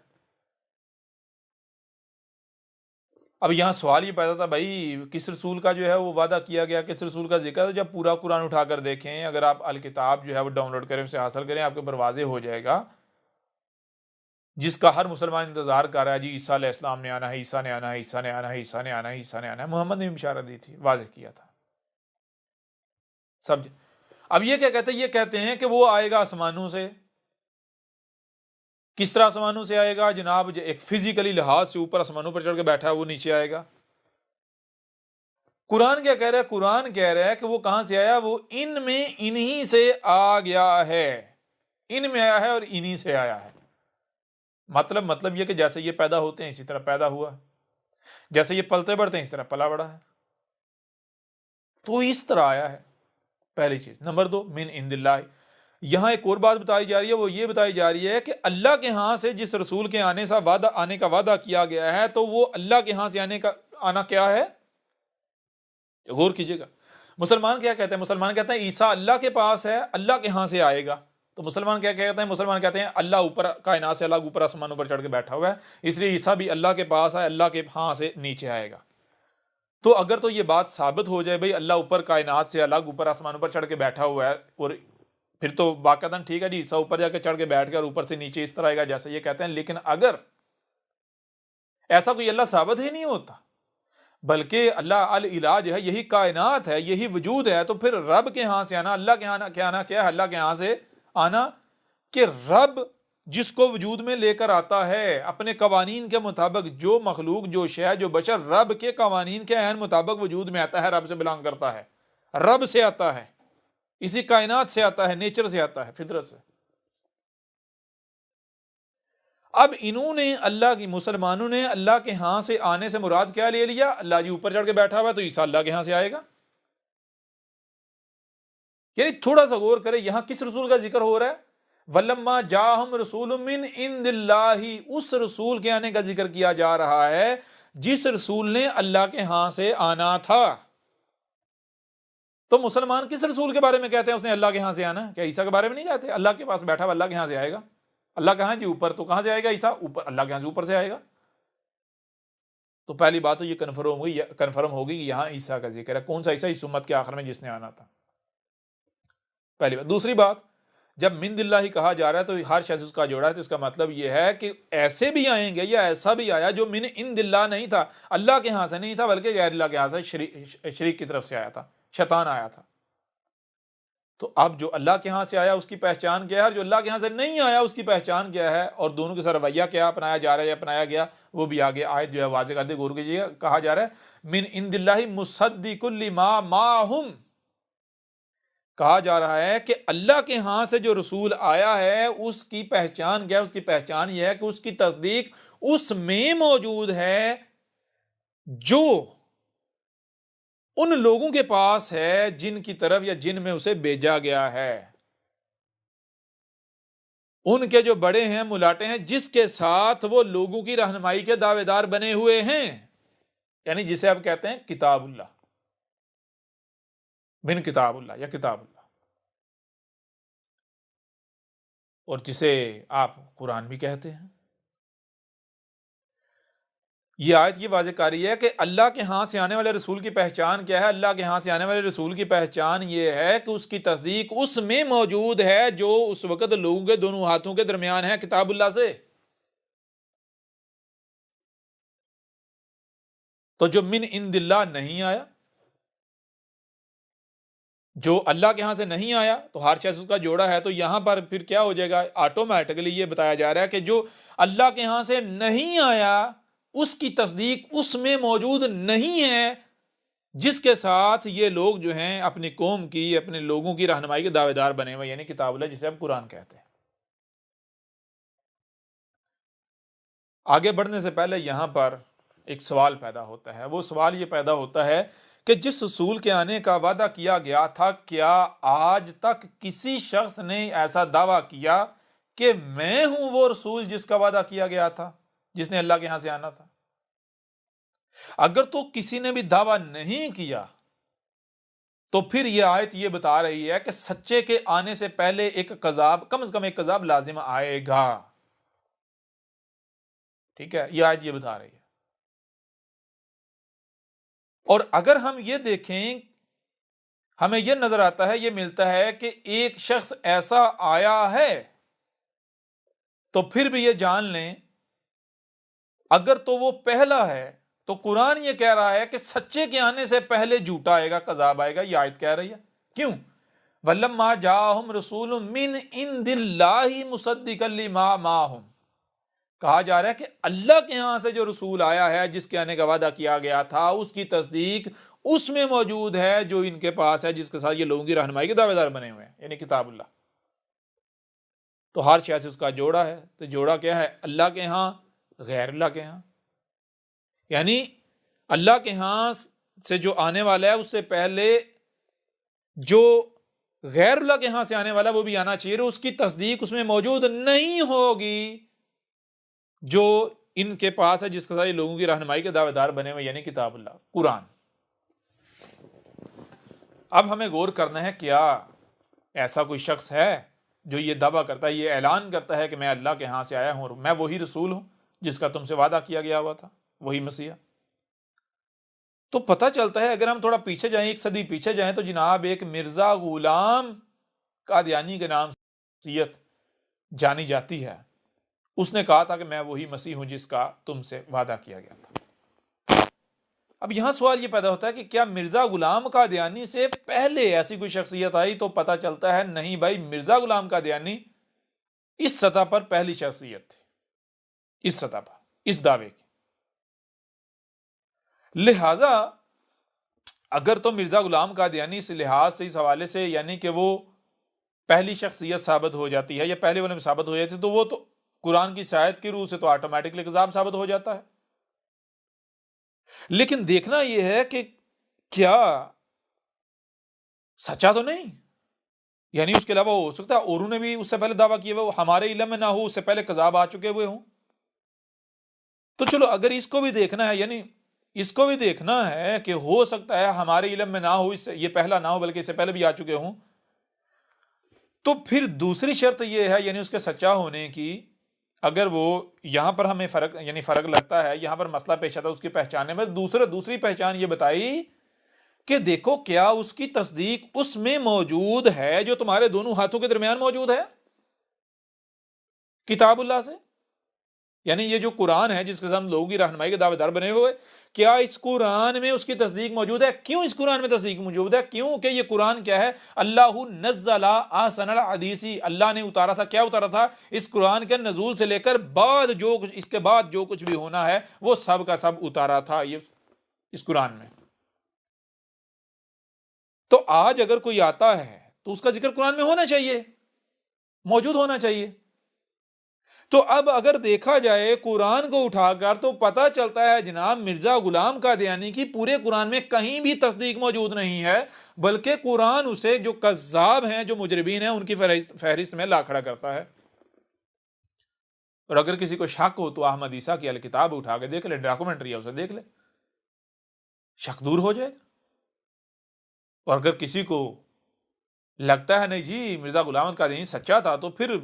اب یہاں سوال یہ پیدا تھا بھائی کس رسول کا جو ہے وہ وعدہ کیا گیا، کس رسول کا ذکر ہے؟ جب پورا قرآن اٹھا کر دیکھیں، اگر آپ الکتاب جو ہے وہ ڈاؤن لوڈ کریں، اسے حاصل کریں، آپ کے اوپر واضح ہو جائے گا، جس کا ہر مسلمان انتظار کر رہا ہے، جی عیسیٰ علیہ السلام نے آنا ہے، عیسیٰ نے آنا ہے، عیسیٰ نے آنا ہے، عیسیٰ نے آنا ہے، عیسیٰ نے آنا ہے۔ محمد نے بھی بشارت دی تھی، واضح کیا تھا، سب۔ اب یہ کیا کہتے ہیں؟ یہ کہتے ہیں کہ وہ آئے گا آسمانوں سے۔ کس طرح آسمانوں سے آئے گا جناب؟ ایک فزیکلی لحاظ سے اوپر آسمانوں پر چڑھ کے بیٹھا ہے، وہ نیچے آئے گا۔ قرآن کیا کہہ رہا ہے؟ قرآن کہہ رہا ہے کہ وہ کہاں سے آیا؟ وہ ان میں انہی سے آ گیا ہے، ان میں آیا ہے اور انہی سے آیا ہے۔ مطلب یہ کہ جیسے یہ پیدا ہوتے ہیں اسی طرح پیدا ہوا، جیسے یہ پلتے بڑھتے ہیں اس طرح پلا بڑھا ہے، تو اس طرح آیا ہے، پہلی چیز۔ نمبر 2، من عند اللہ، یہاں ایک اور بات بتائی جا رہی ہے، وہ یہ بتائی جا رہی ہے کہ اللہ کے ہاں سے جس رسول کے آنے کا وعدہ کیا گیا ہے، تو وہ اللہ کے ہاں سے آنا کیا ہے؟ غور کیجئے گا۔ مسلمان کیا کہتے ہیں؟ مسلمان کہتے ہیں عیسیٰ اللہ کے پاس ہے، اللہ کے ہاں سے آئے گا۔ تو مسلمان کیا کہتے ہیں؟ مسلمان کہتے ہیں اللہ اوپر کائنات سے الگ اوپر آسمانوں پر چڑھ کے بیٹھا ہوا ہے، اس لیے عیسیٰ بھی اللہ کے پاس ہے، اللہ کے ہاں سے نیچے آئے گا۔ تو اگر تو یہ بات ثابت ہو جائے بھئی اللہ اوپر کائنات سے الگ اوپر آسمانوں پر چڑھ کے بیٹھا ہوا ہے، اور پھر تو باقاعدہ ٹھیک ہے جی عیسیٰ اوپر جا کے چڑھ کے بیٹھ گیا اور اوپر سے نیچے اس طرح آئے گا جیسے یہ کہتے ہیں، لیکن اگر ایسا کوئی اللہ ثابت ہی نہیں ہوتا، بلکہ اللہ العلاج ہے، یہی کائنات ہے، یہی وجود ہے، تو پھر رب کے ہاں سے آنا، اللہ کے ہاں کیا آنا کیا ہے؟ اللہ کے ہاں سے آنا کہ رب جس کو وجود میں لے کر آتا ہے اپنے قوانین کے مطابق، جو مخلوق، جو شے، جو بشر رب کے قوانین کے عین مطابق وجود میں آتا ہے، رب سے بلانگ کرتا ہے، رب سے آتا ہے، اسی کائنات سے آتا ہے، نیچر سے آتا ہے، فطرت سے۔ اب انہوں نے مسلمانوں نے اللہ کے ہاں سے آنے سے مراد کیا لے لیا؟ اللہ جی اوپر چڑھ کے بیٹھا ہوا ہے تو عیسیٰ اللہ کے ہاں سے آئے گا۔ یعنی تھوڑا سا غور کرے، یہاں کس رسول کا ذکر ہو رہا ہے؟ وَلَمَّا جَاءَهُمْ رَسُولٌ مِّنْ عِندِ اللَّهِ، اس رسول کے آنے کا ذکر کیا جا رہا ہے جس رسول نے اللہ کے ہاں سے آنا تھا۔ تو مسلمان کس رسول کے بارے میں کہتے ہیں اس نے اللہ کے ہاں سے آنا؟ کیا عیسیٰ کے بارے میں نہیں کہتے؟ اللہ کے پاس بیٹھا ہوا اللہ کے ہاں سے آئے گا، اللہ کہاں جی اوپر، تو کہاں سے آئے گا عیسیٰ؟ اوپر، اللہ کے ہاں سے اوپر سے آئے گا۔ تو پہلی بات تو یہ کنفرم ہوگی کہ یہاں عیسیٰ کا ذکر ہے۔ کون سا عیسیٰ؟ اس امت کے آخر میں جس نے آنا تھا، پہلی بات۔ دوسری بات، جب من اللہ کہا جا رہا ہے تو ہر شخص اس کا جوڑا ہے، تو اس کا مطلب یہ ہے کہ ایسے بھی آئیں گے یا ایسا بھی آیا جو من عند اللہ نہیں تھا، اللہ کے ہاں سے نہیں تھا، بلکہ غیر اللہ کے ہاں سے، شریک کی طرف سے آیا تھا، شیطان آیا تھا۔ تو اب جو اللہ کے ہاں سے آیا اس کی پہچان کیا ہے، اور جو اللہ کے ہاں سے نہیں آیا اس کی پہچان کیا ہے، اور دونوں کے ساتھ رویہ کیا اپنایا جا رہا ہے یا اپنایا گیا، وہ بھی آگے آیت جو ہے واضح کر دے، غور کیجیے گا۔ کہا جا رہا ہے من عند اللہ مصدق لما معہم، کہا جا رہا ہے کہ اللہ کے ہاں سے جو رسول آیا ہے اس کی پہچان کیا ہے؟ اس کی پہچان یہ ہے کہ اس کی تصدیق اس میں موجود ہے جو ان لوگوں کے پاس ہے جن کی طرف یا جن میں اسے بھیجا گیا ہے، ان کے جو بڑے ہیں، ملاٹے ہیں، جس کے ساتھ وہ لوگوں کی رہنمائی کے دعوے دار بنے ہوئے ہیں، یعنی جسے آپ کہتے ہیں کتاب اللہ، من کتاب اللہ یا کتاب اللہ، اور جسے آپ قرآن بھی کہتے ہیں۔ یہ آیت یہ واضح کر رہی ہے کہ اللہ کے ہاں سے آنے والے رسول کی پہچان کیا ہے؟ اللہ کے ہاں سے آنے والے رسول کی پہچان یہ ہے کہ اس کی تصدیق اس میں موجود ہے جو اس وقت لوگوں کے دونوں ہاتھوں کے درمیان ہے، کتاب اللہ سے۔ تو جو من عند اللہ نہیں آیا، جو اللہ کے ہاں سے نہیں آیا، تو ہر شخص اس کا جوڑا ہے، تو یہاں پر پھر کیا ہو جائے گا؟ آٹومیٹکلی یہ بتایا جا رہا ہے کہ جو اللہ کے ہاں سے نہیں آیا اس کی تصدیق اس میں موجود نہیں ہے جس کے ساتھ یہ لوگ جو ہیں اپنی قوم کی، اپنے لوگوں کی رہنمائی کے دعوے دار بنے ہوئے، یعنی کتاب اللہ جسے ہم قرآن کہتے ہیں۔ آگے بڑھنے سے پہلے یہاں پر ایک سوال پیدا ہوتا ہے، وہ سوال یہ پیدا ہوتا ہے کہ جس رسول کے آنے کا وعدہ کیا گیا تھا، کیا آج تک کسی شخص نے ایسا دعویٰ کیا کہ میں ہوں وہ رسول جس کا وعدہ کیا گیا تھا، جس نے اللہ کے یہاں سے آنا تھا؟ اگر تو کسی نے بھی دعویٰ نہیں کیا تو پھر یہ آیت یہ بتا رہی ہے کہ سچے کے آنے سے پہلے ایک کذاب، کم از کم ایک کذاب لازم آئے گا۔ ٹھیک ہے، یہ آیت یہ بتا رہی ہے۔ اور اگر ہم یہ دیکھیں، ہمیں یہ نظر آتا ہے، یہ ملتا ہے کہ ایک شخص ایسا آیا ہے، تو پھر بھی یہ جان لیں اگر تو وہ پہلا ہے تو قرآن یہ کہہ رہا ہے کہ سچے کے آنے سے پہلے جھوٹا آئے گا، کذاب آئے گا۔ یہ آیت کہہ رہی ہے کیوں؟ وَلَمَّا جَاءَهُمْ رَسُولٌ مِّنْ عِندِ اللَّهِ مُصَدِّقًا لِّمَا مَعَهُمْ، کہا جا رہا ہے کہ اللہ کے ہاں سے جو رسول آیا ہے، جس کے آنے کا وعدہ کیا گیا تھا، اس کی تصدیق اس میں موجود ہے جو ان کے پاس ہے، جس کے ساتھ یہ لوگوں کی رہنمائی کے دعوے دار بنے ہوئے ہیں، یعنی کتاب اللہ۔ تو ہر شے سے اس کا جوڑا ہے، تو جوڑا کیا ہے؟ اللہ کے ہاں، غیر اللہ کے ہاں۔ یعنی اللہ کے ہاں سے جو آنے والا ہے اس سے پہلے جو غیر اللہ کے ہاں سے آنے والا ہے وہ بھی آنا چاہیے، اس کی تصدیق اس میں موجود نہیں ہوگی جو ان کے پاس ہے، جس کے ساتھ لوگوں کی رہنمائی کے دعوے دار بنے ہوئے، یعنی کتاب اللہ، قرآن۔ اب ہمیں غور کرنا ہے، کیا ایسا کوئی شخص ہے جو یہ دعویٰ کرتا ہے، یہ اعلان کرتا ہے کہ میں اللہ کے ہاں سے آیا ہوں اور میں وہی رسول ہوں جس کا تم سے وعدہ کیا گیا ہوا تھا، وہی مسیح؟ تو پتہ چلتا ہے، اگر ہم تھوڑا پیچھے جائیں، ایک صدی پیچھے جائیں، تو جناب ایک مرزا غلام قادیانی کے نام شخصیت جانی جاتی ہے، اس نے کہا تھا کہ میں وہی مسیح ہوں جس کا تم سے وعدہ کیا گیا تھا۔ اب یہاں سوال یہ پیدا ہوتا ہے کہ کیا مرزا غلام قادیانی سے پہلے ایسی کوئی شخصیت آئی؟ تو پتہ چلتا ہے نہیں بھائی، مرزا غلام قادیانی اس سطح پر پہلی شخصیت تھی، اس سطح پر، اس دعوے کی۔ لہذا اگر تو مرزا غلام قادیانی اس لحاظ سے، اس حوالے سے، یعنی کہ وہ پہلی شخصیت ثابت ہو جاتی ہے یا پہلے والے میں ثابت ہو جاتی ہے، تو وہ تو قرآن کی شاید کی روح سے تو آٹومیٹکلی کذاب ثابت ہو جاتا ہے۔ لیکن دیکھنا یہ ہے کہ کیا سچا تو نہیں، یعنی اس کے علاوہ ہو سکتا ہے اوروں نے بھی اس سے پہلے دعویٰ کیے ہوئے، ہمارے علم میں نہ ہو، اس سے پہلے کذاب آ چکے ہوئے ہوں۔ تو چلو اگر اس کو بھی دیکھنا ہے، یعنی اس کو بھی دیکھنا ہے کہ ہو سکتا ہے ہمارے علم میں نہ ہو، اس سے یہ پہلا نہ ہو بلکہ اس سے پہلے بھی آ چکے ہوں، تو پھر دوسری شرط یہ ہے، یعنی اس کے سچا ہونے کی، اگر وہ یہاں پر ہمیں فرق، یعنی فرق لگتا ہے، یہاں پر مسئلہ پیش آتا ہے اس کی پہچاننے میں، دوسری پہچان یہ بتائی کہ دیکھو کیا اس کی تصدیق اس میں موجود ہے جو تمہارے دونوں ہاتھوں کے درمیان موجود ہے، کتاب اللہ سے، یعنی یہ جو قرآن ہے جس کے ساتھ ہم لوگوں کی رہنمائی کے دعوے دار بنے ہوئے، کیا اس قرآن میں اس کی تصدیق موجود ہے؟ کیوں اس قرآن میں تصدیق موجود ہے؟ کیوں کہ یہ قرآن کیا ہے؟ اللہ نزل احسن الحدیث، اللہ نے اتارا تھا، کیا اتارا تھا؟ اس قرآن کے نزول سے لے کر بعد جو کچھ، اس کے بعد جو کچھ بھی ہونا ہے وہ سب کا سب اتارا تھا یہ اس قرآن میں۔ تو آج اگر کوئی آتا ہے تو اس کا ذکر قرآن میں ہونا چاہیے، موجود ہونا چاہیے۔ تو اب اگر دیکھا جائے قرآن کو اٹھا کر تو پتہ چلتا ہے جناب مرزا غلام قادیانی کی پورے قرآن میں کہیں بھی تصدیق موجود نہیں ہے، بلکہ قرآن اسے جو کذاب ہیں، جو مجرمین ہیں، ان کی فہرست میں لا کھڑا کرتا ہے۔ اور اگر کسی کو شک ہو تو احمد عیسیٰ کی الکتاب اٹھا کے دیکھ لے، ڈاکومنٹری ہے، اسے دیکھ لے، شک دور ہو جائے گا۔ اور اگر کسی کو لگتا ہے نہیں جی مرزا غلام قادیانی سچا تھا، تو پھر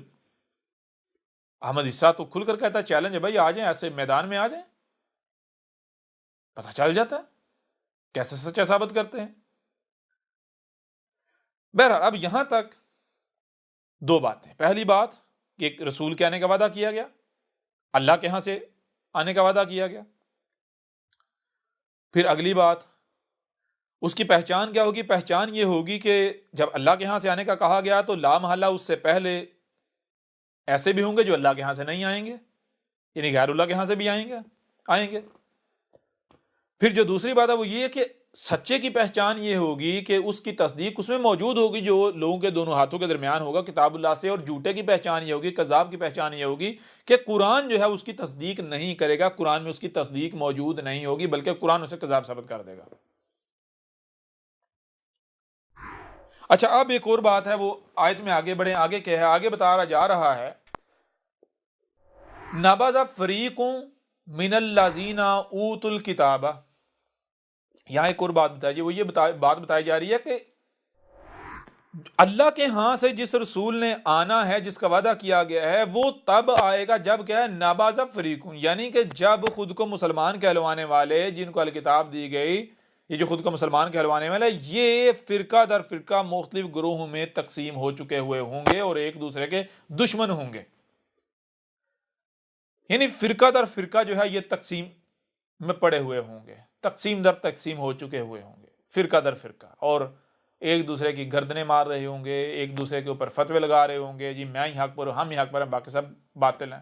احمد عیسیٰ تو کھل کر کہتا ہے چیلنج ہے بھائی، آ جائیں، ایسے میدان میں آ جائیں، پتہ چل جاتا ہے کیسے سچا ثابت کرتے ہیں۔ بہرحال اب یہاں تک دو باتیں، پہلی بات کہ ایک رسول کے آنے کا وعدہ کیا گیا، اللہ کے ہاں سے آنے کا وعدہ کیا گیا۔ پھر اگلی بات، اس کی پہچان کیا ہوگی؟ پہچان یہ ہوگی کہ جب اللہ کے ہاں سے آنے کا کہا گیا تو لا محالہ اس سے پہلے ایسے بھی ہوں گے جو اللہ کے ہاں سے نہیں آئیں گے، یعنی غیر اللہ کے ہاں سے بھی آئیں گے۔ پھر جو دوسری بات ہے وہ یہ کہ سچے کی پہچان یہ ہوگی کہ اس کی تصدیق اس میں موجود ہوگی جو لوگوں کے دونوں ہاتھوں کے درمیان ہوگا، کتاب اللہ سے۔ اور جھوٹے کی پہچان یہ ہوگی، کذاب کی پہچان یہ ہوگی کہ قرآن جو ہے اس کی تصدیق نہیں کرے گا، قرآن میں اس کی تصدیق موجود نہیں ہوگی، بلکہ قرآن اسے کذاب ثابت کر دے گا۔ اچھا اب ایک اور بات ہے، وہ آیت میں آگے بڑھیں، آگے کیا ہے، آگے بتا جا رہا ہے نبذ فریق من الذین اوتوا الکتاب. یہاں ایک اور بات بتائی، وہ یہ بات بتائی جا رہی ہے کہ اللہ کے ہاں سے جس رسول نے آنا ہے، جس کا وعدہ کیا گیا ہے، وہ تب آئے گا جب کیا ہے، نبذ فریق، یعنی کہ جب خود کو مسلمان کہلوانے والے، جن کو الکتاب دی گئی، یہ جو خود کو مسلمان کہلوانے والے، یہ فرقہ در فرقہ مختلف گروہوں میں تقسیم ہو چکے ہوئے ہوں گے اور ایک دوسرے کے دشمن ہوں گے. یعنی فرقہ در فرقہ جو ہے یہ تقسیم میں پڑے ہوئے ہوں گے، تقسیم در تقسیم ہو چکے ہوئے ہوں گے فرقہ در فرقہ، اور ایک دوسرے کی گردنیں مار رہے ہوں گے، ایک دوسرے کے اوپر فتوے لگا رہے ہوں گے، جی میں ہی حق پر ہوں، ہم ہی حق پر ہیں، باقی سب باطل ہیں،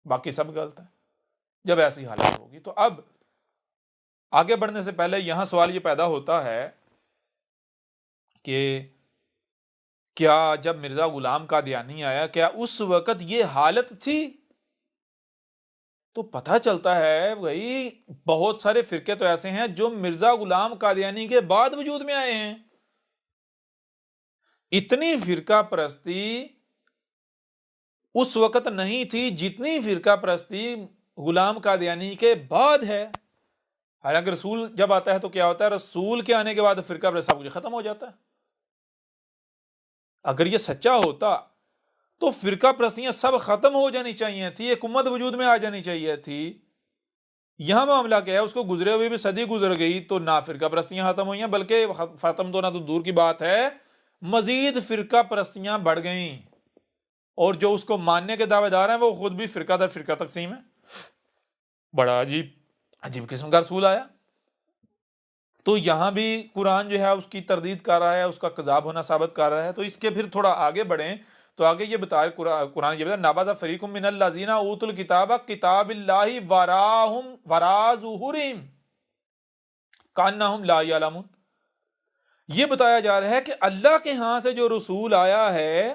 باقی سب غلط ہیں. جب ایسی حالت ہوگی تو اب آگے بڑھنے سے پہلے یہاں سوال یہ پیدا ہوتا ہے کہ کیا جب مرزا غلام قادیانی آیا، کیا اس وقت یہ حالت تھی؟ تو پتہ چلتا ہے بھائی بہت سارے فرقے تو ایسے ہیں جو مرزا غلام قادیانی کے بعد وجود میں آئے ہیں. اتنی فرقہ پرستی اس وقت نہیں تھی جتنی فرقہ پرستی غلام قادیانی کے بعد ہے. حالانکہ رسول جب آتا ہے تو کیا ہوتا ہے، رسول کے آنے کے بعد فرقہ پرستی سب کچھ ختم ہو جاتا ہے. اگر یہ سچا ہوتا تو فرقہ پرستیاں سب ختم ہو جانی چاہیے تھی، ایک امت وجود میں آ جانی چاہیے تھی. یہاں معاملہ کیا ہے، اس کو گزرے ہوئے بھی صدی گزر گئی تو نہ فرقہ پرستیاں ختم ہوئی ہیں، بلکہ ختم تو نہ تو دور کی بات ہے، مزید فرقہ پرستیاں بڑھ گئیں، اور جو اس کو ماننے کے دعوے دار ہیں وہ خود بھی فرقہ در فرقہ تقسیم ہے. بڑا عجیب قسم کا رسول آیا. تو یہاں بھی قرآن جو ہے اس کی تردید کر رہا ہے، اس کا کذاب ہونا ثابت کر رہا ہے. تو اس کے پھر تھوڑا آگے بڑھیں تو آگے یہ بتایا قرآن یہ بتایا نبذ فریق من الذین اوتوا الکتاب کتاب اللہ وراء ظہورہم کأنہم لا یعلمون. یہ بتایا جا رہا ہے کہ اللہ کے ہاں سے جو رسول آیا ہے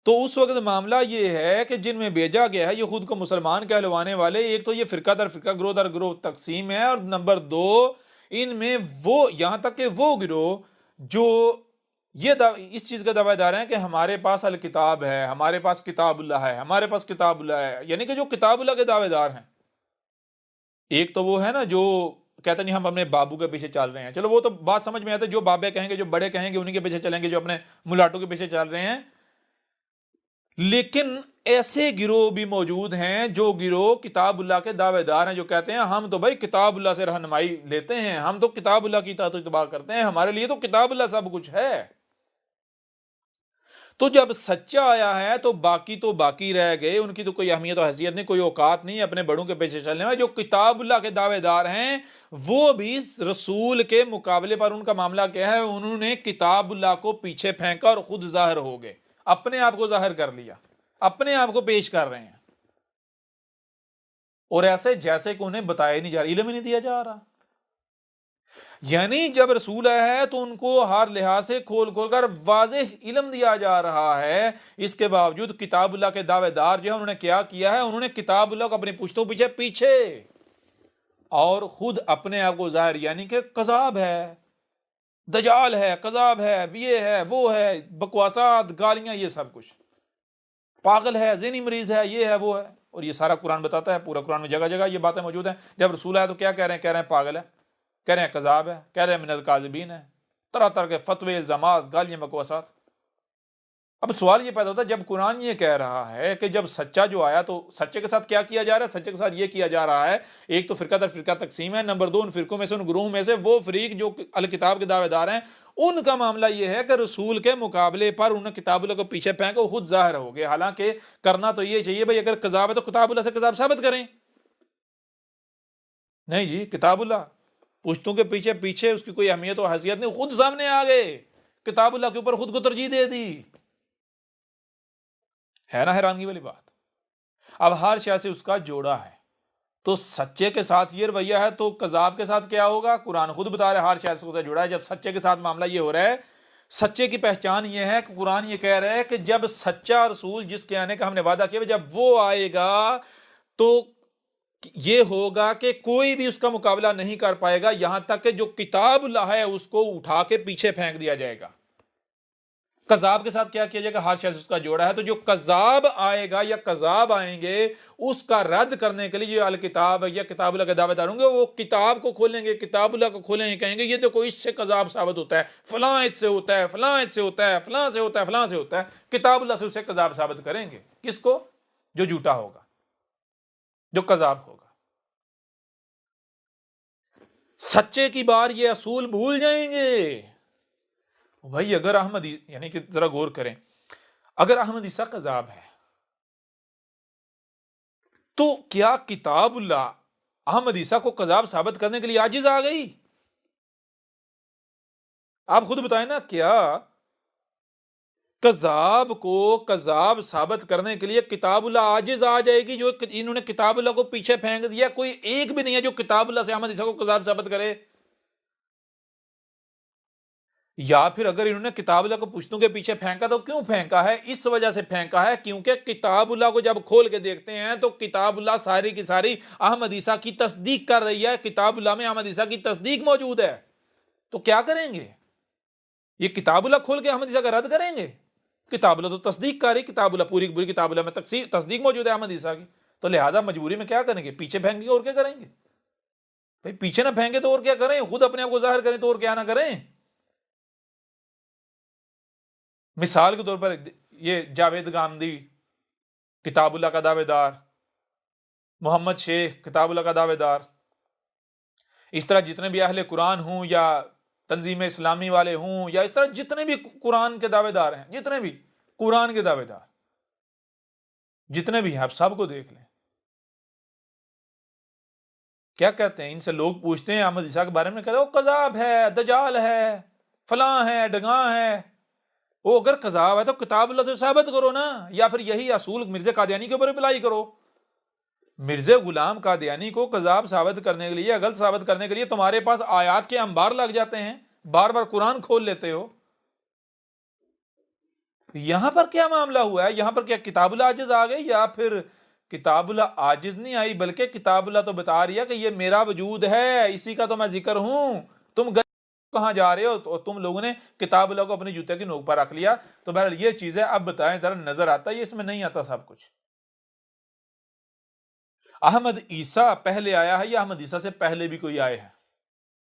تو اس وقت معاملہ یہ ہے کہ جن میں بھیجا گیا ہے یہ خود کو مسلمان کہلوانے والے، ایک تو یہ فرقہ در فرقہ گروہ در گروہ تقسیم ہے، اور نمبر دو ان میں وہ یہاں تک کہ وہ گروہ جو یہ اس چیز کا دعویٰ دار ہیں کہ ہمارے پاس الکتاب ہے، ہمارے پاس کتاب اللہ ہے، ہمارے پاس کتاب اللہ ہے، یعنی کہ جو کتاب اللہ کے دعوے دار ہیں. ایک تو وہ ہے نا جو کہتے نہیں ہم اپنے بابو کے پیچھے چل رہے ہیں، چلو وہ تو بات سمجھ میں آتا ہے، جو بابے کہیں گے، جو بڑے کہیں گے انہیں کے پیچھے چلیں گے، جو اپنے ملاٹوں کے پیچھے چل رہے ہیں. لیکن ایسے گروہ بھی موجود ہیں جو گروہ کتاب اللہ کے دعوے دار ہیں، جو کہتے ہیں ہم تو بھائی کتاب اللہ سے رہنمائی لیتے ہیں، ہم تو کتاب اللہ کی اطاعت و اتباع کرتے ہیں، ہمارے لیے تو کتاب اللہ سب کچھ ہے. تو جب سچا آیا ہے تو باقی رہ گئے، ان کی تو کوئی اہمیت و حیثیت نہیں، کوئی اوقات نہیں اپنے بڑوں کے پیچھے چلنے میں. جو کتاب اللہ کے دعوے دار ہیں وہ بھی رسول کے مقابلے پر ان کا معاملہ کیا ہے، انہوں نے کتاب اللہ کو پیچھے پھینکا اور خود ظاہر ہو گئے، اپنے آپ کو ظاہر کر لیا، اپنے آپ کو پیش کر رہے ہیں، اور ایسے جیسے کہ انہیں بتایا نہیں جا رہا، علم ہی نہیں دیا جا رہا. یعنی جب رسول آیا ہے تو ان کو ہر لحاظ سے کھول کر واضح علم دیا جا رہا ہے. اس کے باوجود کتاب اللہ کے دعوے دار جو ہے انہوں نے کیا کیا ہے، انہوں نے کتاب اللہ کو اپنی پشتوں پیچھے اور خود اپنے آپ کو ظاہر، یعنی کہ کذاب ہے، دجال ہے، کذاب ہے، یہ ہے، وہ ہے، بکواسات، گالیاں، یہ سب کچھ، پاگل ہے، ذہنی مریض ہے، یہ ہے، وہ ہے. اور یہ سارا قرآن بتاتا ہے، پورا قرآن میں جگہ جگہ یہ باتیں موجود ہیں. جب رسول آیا تو کیا کہہ رہے ہیں پاگل ہے، کہہ رہے ہیں کذاب ہے، کہہ رہے ہیں من الکاذبین ہے، طرح طرح کے فتوے، الزامات، گالیاں، بکواسات. اب سوال یہ پیدا ہوتا ہے جب قرآن یہ کہہ رہا ہے کہ جب سچا جو آیا تو سچے کے ساتھ کیا کیا جا رہا ہے، سچے کے ساتھ یہ کیا جا رہا ہے، ایک تو فرقہ در فرقہ تقسیم ہے، نمبر دو ان فرقوں میں سے، ان گروہوں میں سے وہ فریق جو الکتاب کے دعوے دار ہیں ان کا معاملہ یہ ہے کہ رسول کے مقابلے پر انہوں نے کتاب اللہ کو پیچھے پھینکا، وہ خود ظاہر ہو گئے. حالانکہ کرنا تو یہ چاہیے بھائی اگر کذاب ہے تو کتاب اللہ سے کذاب ثابت کریں. نہیں جی، کتاب اللہ پشتوں کے پیچھے اس کی کوئی اہمیت و حیثیت نہیں، خود سامنے آ گئے، کتاب اللہ کے اوپر خود کو ترجیح دے دی. ہے نا حیرانگی والی بات. اب ہر شے سے اس کا جوڑا ہے، تو سچے کے ساتھ یہ رویہ ہے تو کذاب کے ساتھ کیا ہوگا؟ قرآن خود بتا رہا ہے ہر شے سے اس کا جوڑا ہے. جب سچے کے ساتھ معاملہ یہ ہو رہا ہے، سچے کی پہچان یہ ہے کہ قرآن یہ کہہ رہا ہے کہ جب سچا رسول جس کے آنے کا ہم نے وعدہ کیا جب وہ آئے گا تو یہ ہوگا کہ کوئی بھی اس کا مقابلہ نہیں کر پائے گا، یہاں تک کہ جو کتاب اللہ ہے اس کو اٹھا کے پیچھے پھینک دیا جائے گا۔ کذاب کے ساتھ کیا کیا جائے گا؟ ہر شخص اس کا جوڑا ہے، تو جو کذاب آئے گا یا کذاب آئیں گے اس کا رد کرنے کے لیے جو الکتاب یا کتاب اللہ کے دعوے دار ہوں گے وہ کتاب کو کھولیں گے، کتاب اللہ کو کھولیں گے، کہیں گے یہ تو کوئی اس سے کذاب ثابت ہوتا ہے، فلاں ایت سے ہوتا ہے، فلاں ایت سے ہوتا ہے، فلاں سے ہوتا ہے، فلاں سے ہوتا ہے۔ کتاب اللہ سے اسے کذاب ثابت کریں گے، کس کو؟ جو جھوٹا ہوگا، جو کذاب ہوگا۔ سچے کی بار یہ اصول بھول جائیں گے۔ بھائی اگر احمد یعنی کہ ذرا غور کریں، اگر احمد عیسیٰ کذاب ہے تو کیا کتاب اللہ احمد عیسیٰ کو کذاب ثابت کرنے کے لیے عاجز آ گئی؟ آپ خود بتائیں نا، کیا کذاب کو کذاب ثابت کرنے کے لیے کتاب اللہ عاجز آ جائے گی؟ جو انہوں نے کتاب اللہ کو پیچھے پھینک دیا، کوئی ایک بھی نہیں ہے جو کتاب اللہ سے احمد عیسیٰ کو کذاب ثابت کرے۔ یا پھر اگر انہوں نے کتاب اللہ کو پشتوں کے پیچھے پھینکا تو کیوں پھینکا ہے؟ اس وجہ سے پھینکا ہے کیونکہ کتاب اللہ کو جب کھول کے دیکھتے ہیں تو کتاب اللہ ساری کی ساری احمد عیسیٰ کی تصدیق کر رہی ہے، کتاب اللہ میں احمد عیسیٰ کی تصدیق موجود ہے۔ تو کیا کریں گے؟ یہ کتاب اللہ کھول کے احمد عیسیٰ کا رد کریں گے؟ کتاب اللہ تو تصدیق کر رہی، کتاب اللہ پوری کی پوری کتاب اللہ میں تصدیق موجود ہے احمد عیسیٰ کی، تو لہٰذا مجبوری میں کیا کریں گے؟ پیچھے پھینکیں گے، اور کیا کریں گے؟ بھائی پیچھے نہ پھینکے تو اور کیا کریں؟ خود اپنے آپ کو ظاہر کریں تو اور کیا نہ کریں؟ مثال کے طور پر یہ جاوید گاندھی کتاب اللہ کا دعوے دار، محمد شیخ کتاب اللہ کا دعوے دار، اس طرح جتنے بھی اہل قرآن ہوں یا تنظیم اسلامی والے ہوں یا اس طرح جتنے بھی قرآن کے دعوے دار ہیں، جتنے بھی قرآن کے دعوے دار جتنے بھی ہیں، آپ سب کو دیکھ لیں کیا کہتے ہیں۔ ان سے لوگ پوچھتے ہیں احمد عیسیٰ کے بارے میں، کہتے ہیں وہ کذاب ہے، دجال ہے، فلاں ہے، ڈگاں ہے۔ وہ اگر کذاب ہے تو کتاب اللہ سے ثابت کرو نا، یا پھر یہی اصول مرزا قادیانی کے اوپر اپلائی کرو۔ مرزا غلام قادیانی کو کذاب ثابت کرنے کے لیے، غلط ثابت کرنے کے لیے تمہارے پاس آیات کے انبار لگ جاتے ہیں، بار بار قرآن کھول لیتے ہو۔ یہاں پر کیا معاملہ ہوا ہے؟ یہاں پر کیا کتاب اللہ عاجز آ گئی؟ یا پھر کتاب اللہ عاجز نہیں آئی، بلکہ کتاب اللہ تو بتا رہی ہے کہ یہ میرا وجود ہے، اسی کا تو میں ذکر ہوں، تم کہاں جا رہے ہو؟ تو تم لوگوں نے کتاب اللہ کو اپنے جوتے کی نوک پر رکھ لیا۔ تو بہرحال یہ چیز ہے، اب بتائیں ذرا، نظر آتا ہے یہ؟ اس میں نہیں آتا سب کچھ۔ احمد عیسیٰ پہلے آیا ہے یا احمد عیسیٰ سے پہلے بھی کوئی آئے ہیں؟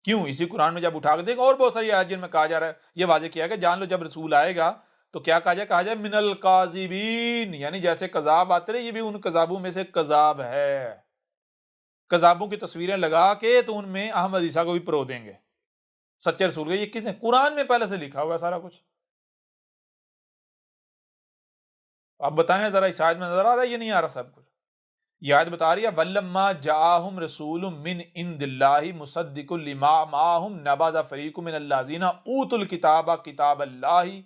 کیوں؟ اسی قرآن میں جب اٹھا کے دیکھو، اور بہت ساری آیات جن میں کہا جا رہا ہے، یہ واضح کیا کہ جان لو جب رسول آئے گا تو کیا کہا جائے من الکاذبین، یعنی جیسے کذاب آتے رہے، یہ بھی ان کذابوں میں سے کذاب ہے۔ کذابوں کی تصویریں لگا کے تو ان میں احمد عیسیٰ کو بھی پرو دیں گے، سچے رسول کے۔ یہ کس نے؟ قرآن میں پہلے سے لکھا ہوا ہے سارا کچھ۔ آپ بتائیں ذرا، اس آیت میں نظر آ رہا ہے یہ نہیں آ رہا سب کچھ؟ یہ آیت بتا رہی ہے وَلَمَّا جَاءَهُمْ رَسُولٌ مِّنْ عِندِ اللَّهِ مُصَدِّقٌ لِّمَا مَعَهُمْ نَبَذَ فَرِيقٌ مِّنَ الَّذِينَ أُوتُوا الْكِتَابَ كِتَابَ اللَّهِ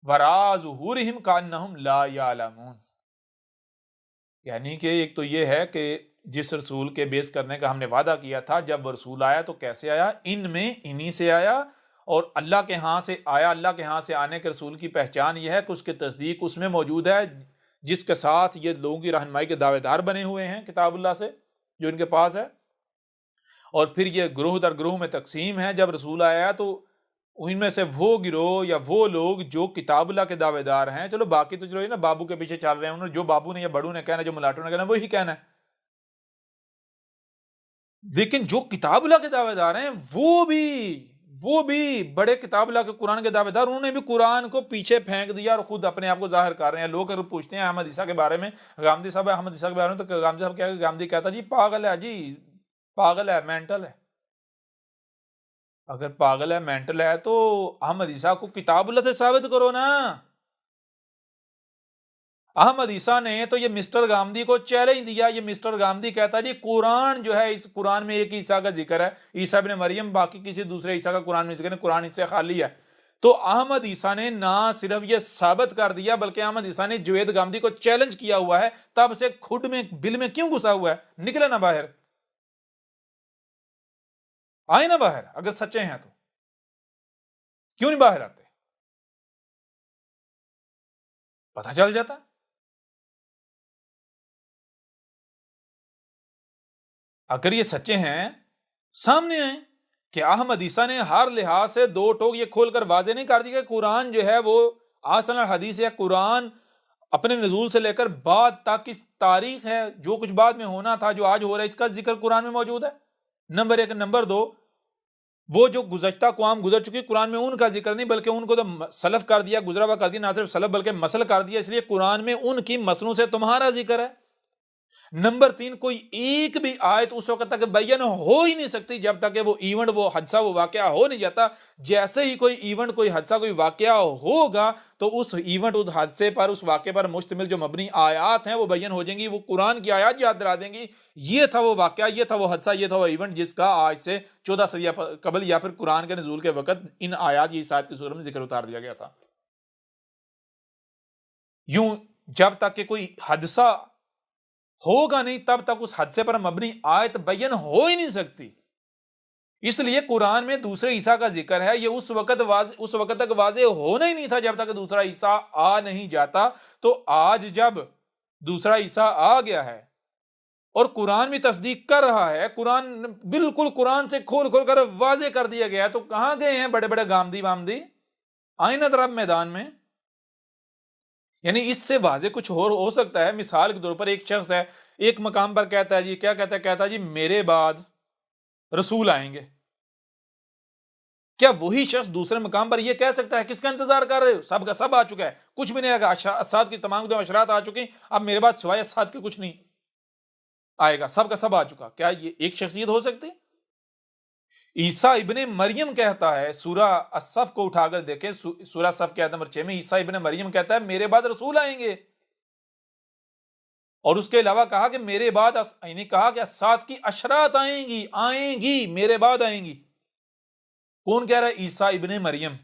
وَرَاءَ ظُهُورِهِمْ كَأَنَّهُمْ لَا يَعْلَمُونَ۔ یعنی کہ ایک تو یہ ہے کہ جس رسول کے بیس کرنے کا ہم نے وعدہ کیا تھا، جب وہ رسول آیا تو کیسے آیا؟ ان میں انہی سے آیا، اور اللہ کے ہاں سے آیا۔ اللہ کے ہاں سے آنے کے رسول کی پہچان یہ ہے کہ اس کی تصدیق اس میں موجود ہے، جس کے ساتھ یہ لوگوں کی رہنمائی کے دعوے دار بنے ہوئے ہیں کتاب اللہ سے، جو ان کے پاس ہے۔ اور پھر یہ گروہ در گروہ میں تقسیم ہے۔ جب رسول آیا تو ان میں سے وہ گروہ یا وہ لوگ جو کتاب اللہ کے دعوے دار ہیں، چلو باقی تو چلو یہ نا بابو کے پیچھے چل رہے ہیں، انہوں نے جو بابو نے یا بڑو نے کہنا، جو ملاٹو نے کہنا وہی کہنا ہے۔ لیکن جو کتاب اللہ کے دعوے دار ہیں وہ بھی بڑے کتاب اللہ کے قرآن کے دعوے دار، انہوں نے بھی قرآن کو پیچھے پھینک دیا اور خود اپنے آپ کو ظاہر کر رہے ہیں۔ لوگ اگر پوچھتے ہیں احمد عیسیٰ کے بارے میں، گامدی صاحب احمد عیسیٰ کے بارے میں، تو گامدی صاحب کیا کہ گامدی کہتا جی پاگل ہے، جی پاگل ہے، مینٹل ہے۔ اگر پاگل ہے، مینٹل ہے، تو احمد عیسیٰ کو کتاب اللہ سے ثابت کرو نا۔ احمد عیسیٰ نے تو یہ مسٹر گامدی کو چیلنج دیا۔ یہ مسٹر گامدی کہتا ہے جی قرآن جو ہے، اس قرآن میں ایک عیسیٰ کا ذکر ہے، عیسیٰ ابن مریم، باقی کسی دوسرے عیسیٰ کا قرآن میں ذکر نہیں، قرآن اس سے خالی ہے۔ تو احمد عیسیٰ نے نہ صرف یہ ثابت کر دیا، بلکہ احمد عیسیٰ نے جوید گامدی کو چیلنج کیا ہوا ہے۔ تب سے کھڈ میں بل میں کیوں گھسا ہوا ہے؟ نکلے نا باہر، آئے نا باہر، اگر سچے ہیں تو کیوں نہیں باہر آتے؟ پتہ چل جاتا۔ اگر یہ سچے ہیں سامنے آئیں کہ احمد عیسیٰ نے ہر لحاظ سے دو ٹوک یہ کھول کر واضح نہیں کر دیا کہ قرآن جو ہے وہ آسن الحدیث ہے، قرآن اپنے نزول سے لے کر بعد تک کی تاریخ ہے، جو کچھ بعد میں ہونا تھا جو آج ہو رہا ہے اس کا ذکر قرآن میں موجود ہے، نمبر ایک۔ نمبر دو، وہ جو گزشتہ اقوام گزر چکی قرآن میں ان کا ذکر نہیں، بلکہ ان کو تو سلف کر دیا، گزرا ہوا کر دیا، نہ صرف سلف بلکہ مسل کر دیا، اس لیے قرآن میں ان کی مسلوں سے تمہارا ذکر ہے۔ نمبر تین، کوئی ایک بھی آیت اس وقت تک بیان ہو ہی نہیں سکتی جب تک کہ وہ ایونٹ، وہ حادثہ، وہ واقعہ ہو نہیں جاتا۔ جیسے ہی کوئی ایونٹ، کوئی حادثہ، کوئی واقعہ ہوگا تو اس ایونٹ، اس حادثے پر، اس واقعے پر مشتمل جو مبنی آیات ہیں وہ بیان ہو جائیں گی، وہ قرآن کی آیات یاد دلا دیں گی، یہ تھا وہ واقعہ، یہ تھا وہ حادثہ، یہ تھا وہ ایونٹ جس کا آج سے 14 صدیہ قبل یا پھر قرآن کے نزول کے وقت ان آیات، یہ آیات کی صورت میں ذکر اتار دیا گیا تھا۔ یوں جب تک کہ کوئی حادثہ ہوگا نہیں تب تک اس حادثے پر مبنی آیت بیان ہو ہی نہیں سکتی۔ اس لیے قرآن میں دوسرے عیسیٰ کا ذکر ہے، یہ اس وقت تک واضح ہونا ہی نہیں تھا جب تک دوسرا عیسیٰ آ نہیں جاتا۔ تو آج جب دوسرا عیسیٰ آ گیا ہے اور قرآن بھی تصدیق کر رہا ہے، قرآن بالکل قرآن سے کھول کھول کر واضح کر دیا گیا ہے، تو کہاں گئے ہیں بڑے بڑے گامدی وامدی؟ آئیں نا ذرا میدان میں۔ یعنی اس سے واضح کچھ ہو سکتا ہے؟ مثال کے طور پر ایک شخص ہے، ایک مقام پر کہتا ہے جی، کیا کہتا ہے جی میرے بعد رسول آئیں گے۔ کیا وہی شخص دوسرے مقام پر یہ کہہ سکتا ہے کس کا انتظار کر رہے ہو؟ سب کا سب آ چکا ہے، کچھ بھی نہیں آئے گا، اساد کی تمام اشرات آ چکی، اب میرے بعد سوائے اساد کے کچھ نہیں آئے گا، سب کا سب آ چکا؟ کیا یہ ایک شخصیت ہو سکتی؟ عیسیٰ ابن مریم کہتا ہے، سورہ الصف کو اٹھا کر دیکھیں، سورہ الصف کی آیت نمبر 6 میں عیسیٰ ابن مریم کہتا ہے میرے بعد رسول آئیں گے، اور اس کے علاوہ کہا کہ میرے بعد، یعنی کہا کہ اساد کی اشرات آئیں گی میرے بعد آئیں گی۔ کون کہہ رہا ہے؟ عیسیٰ ابن مریم،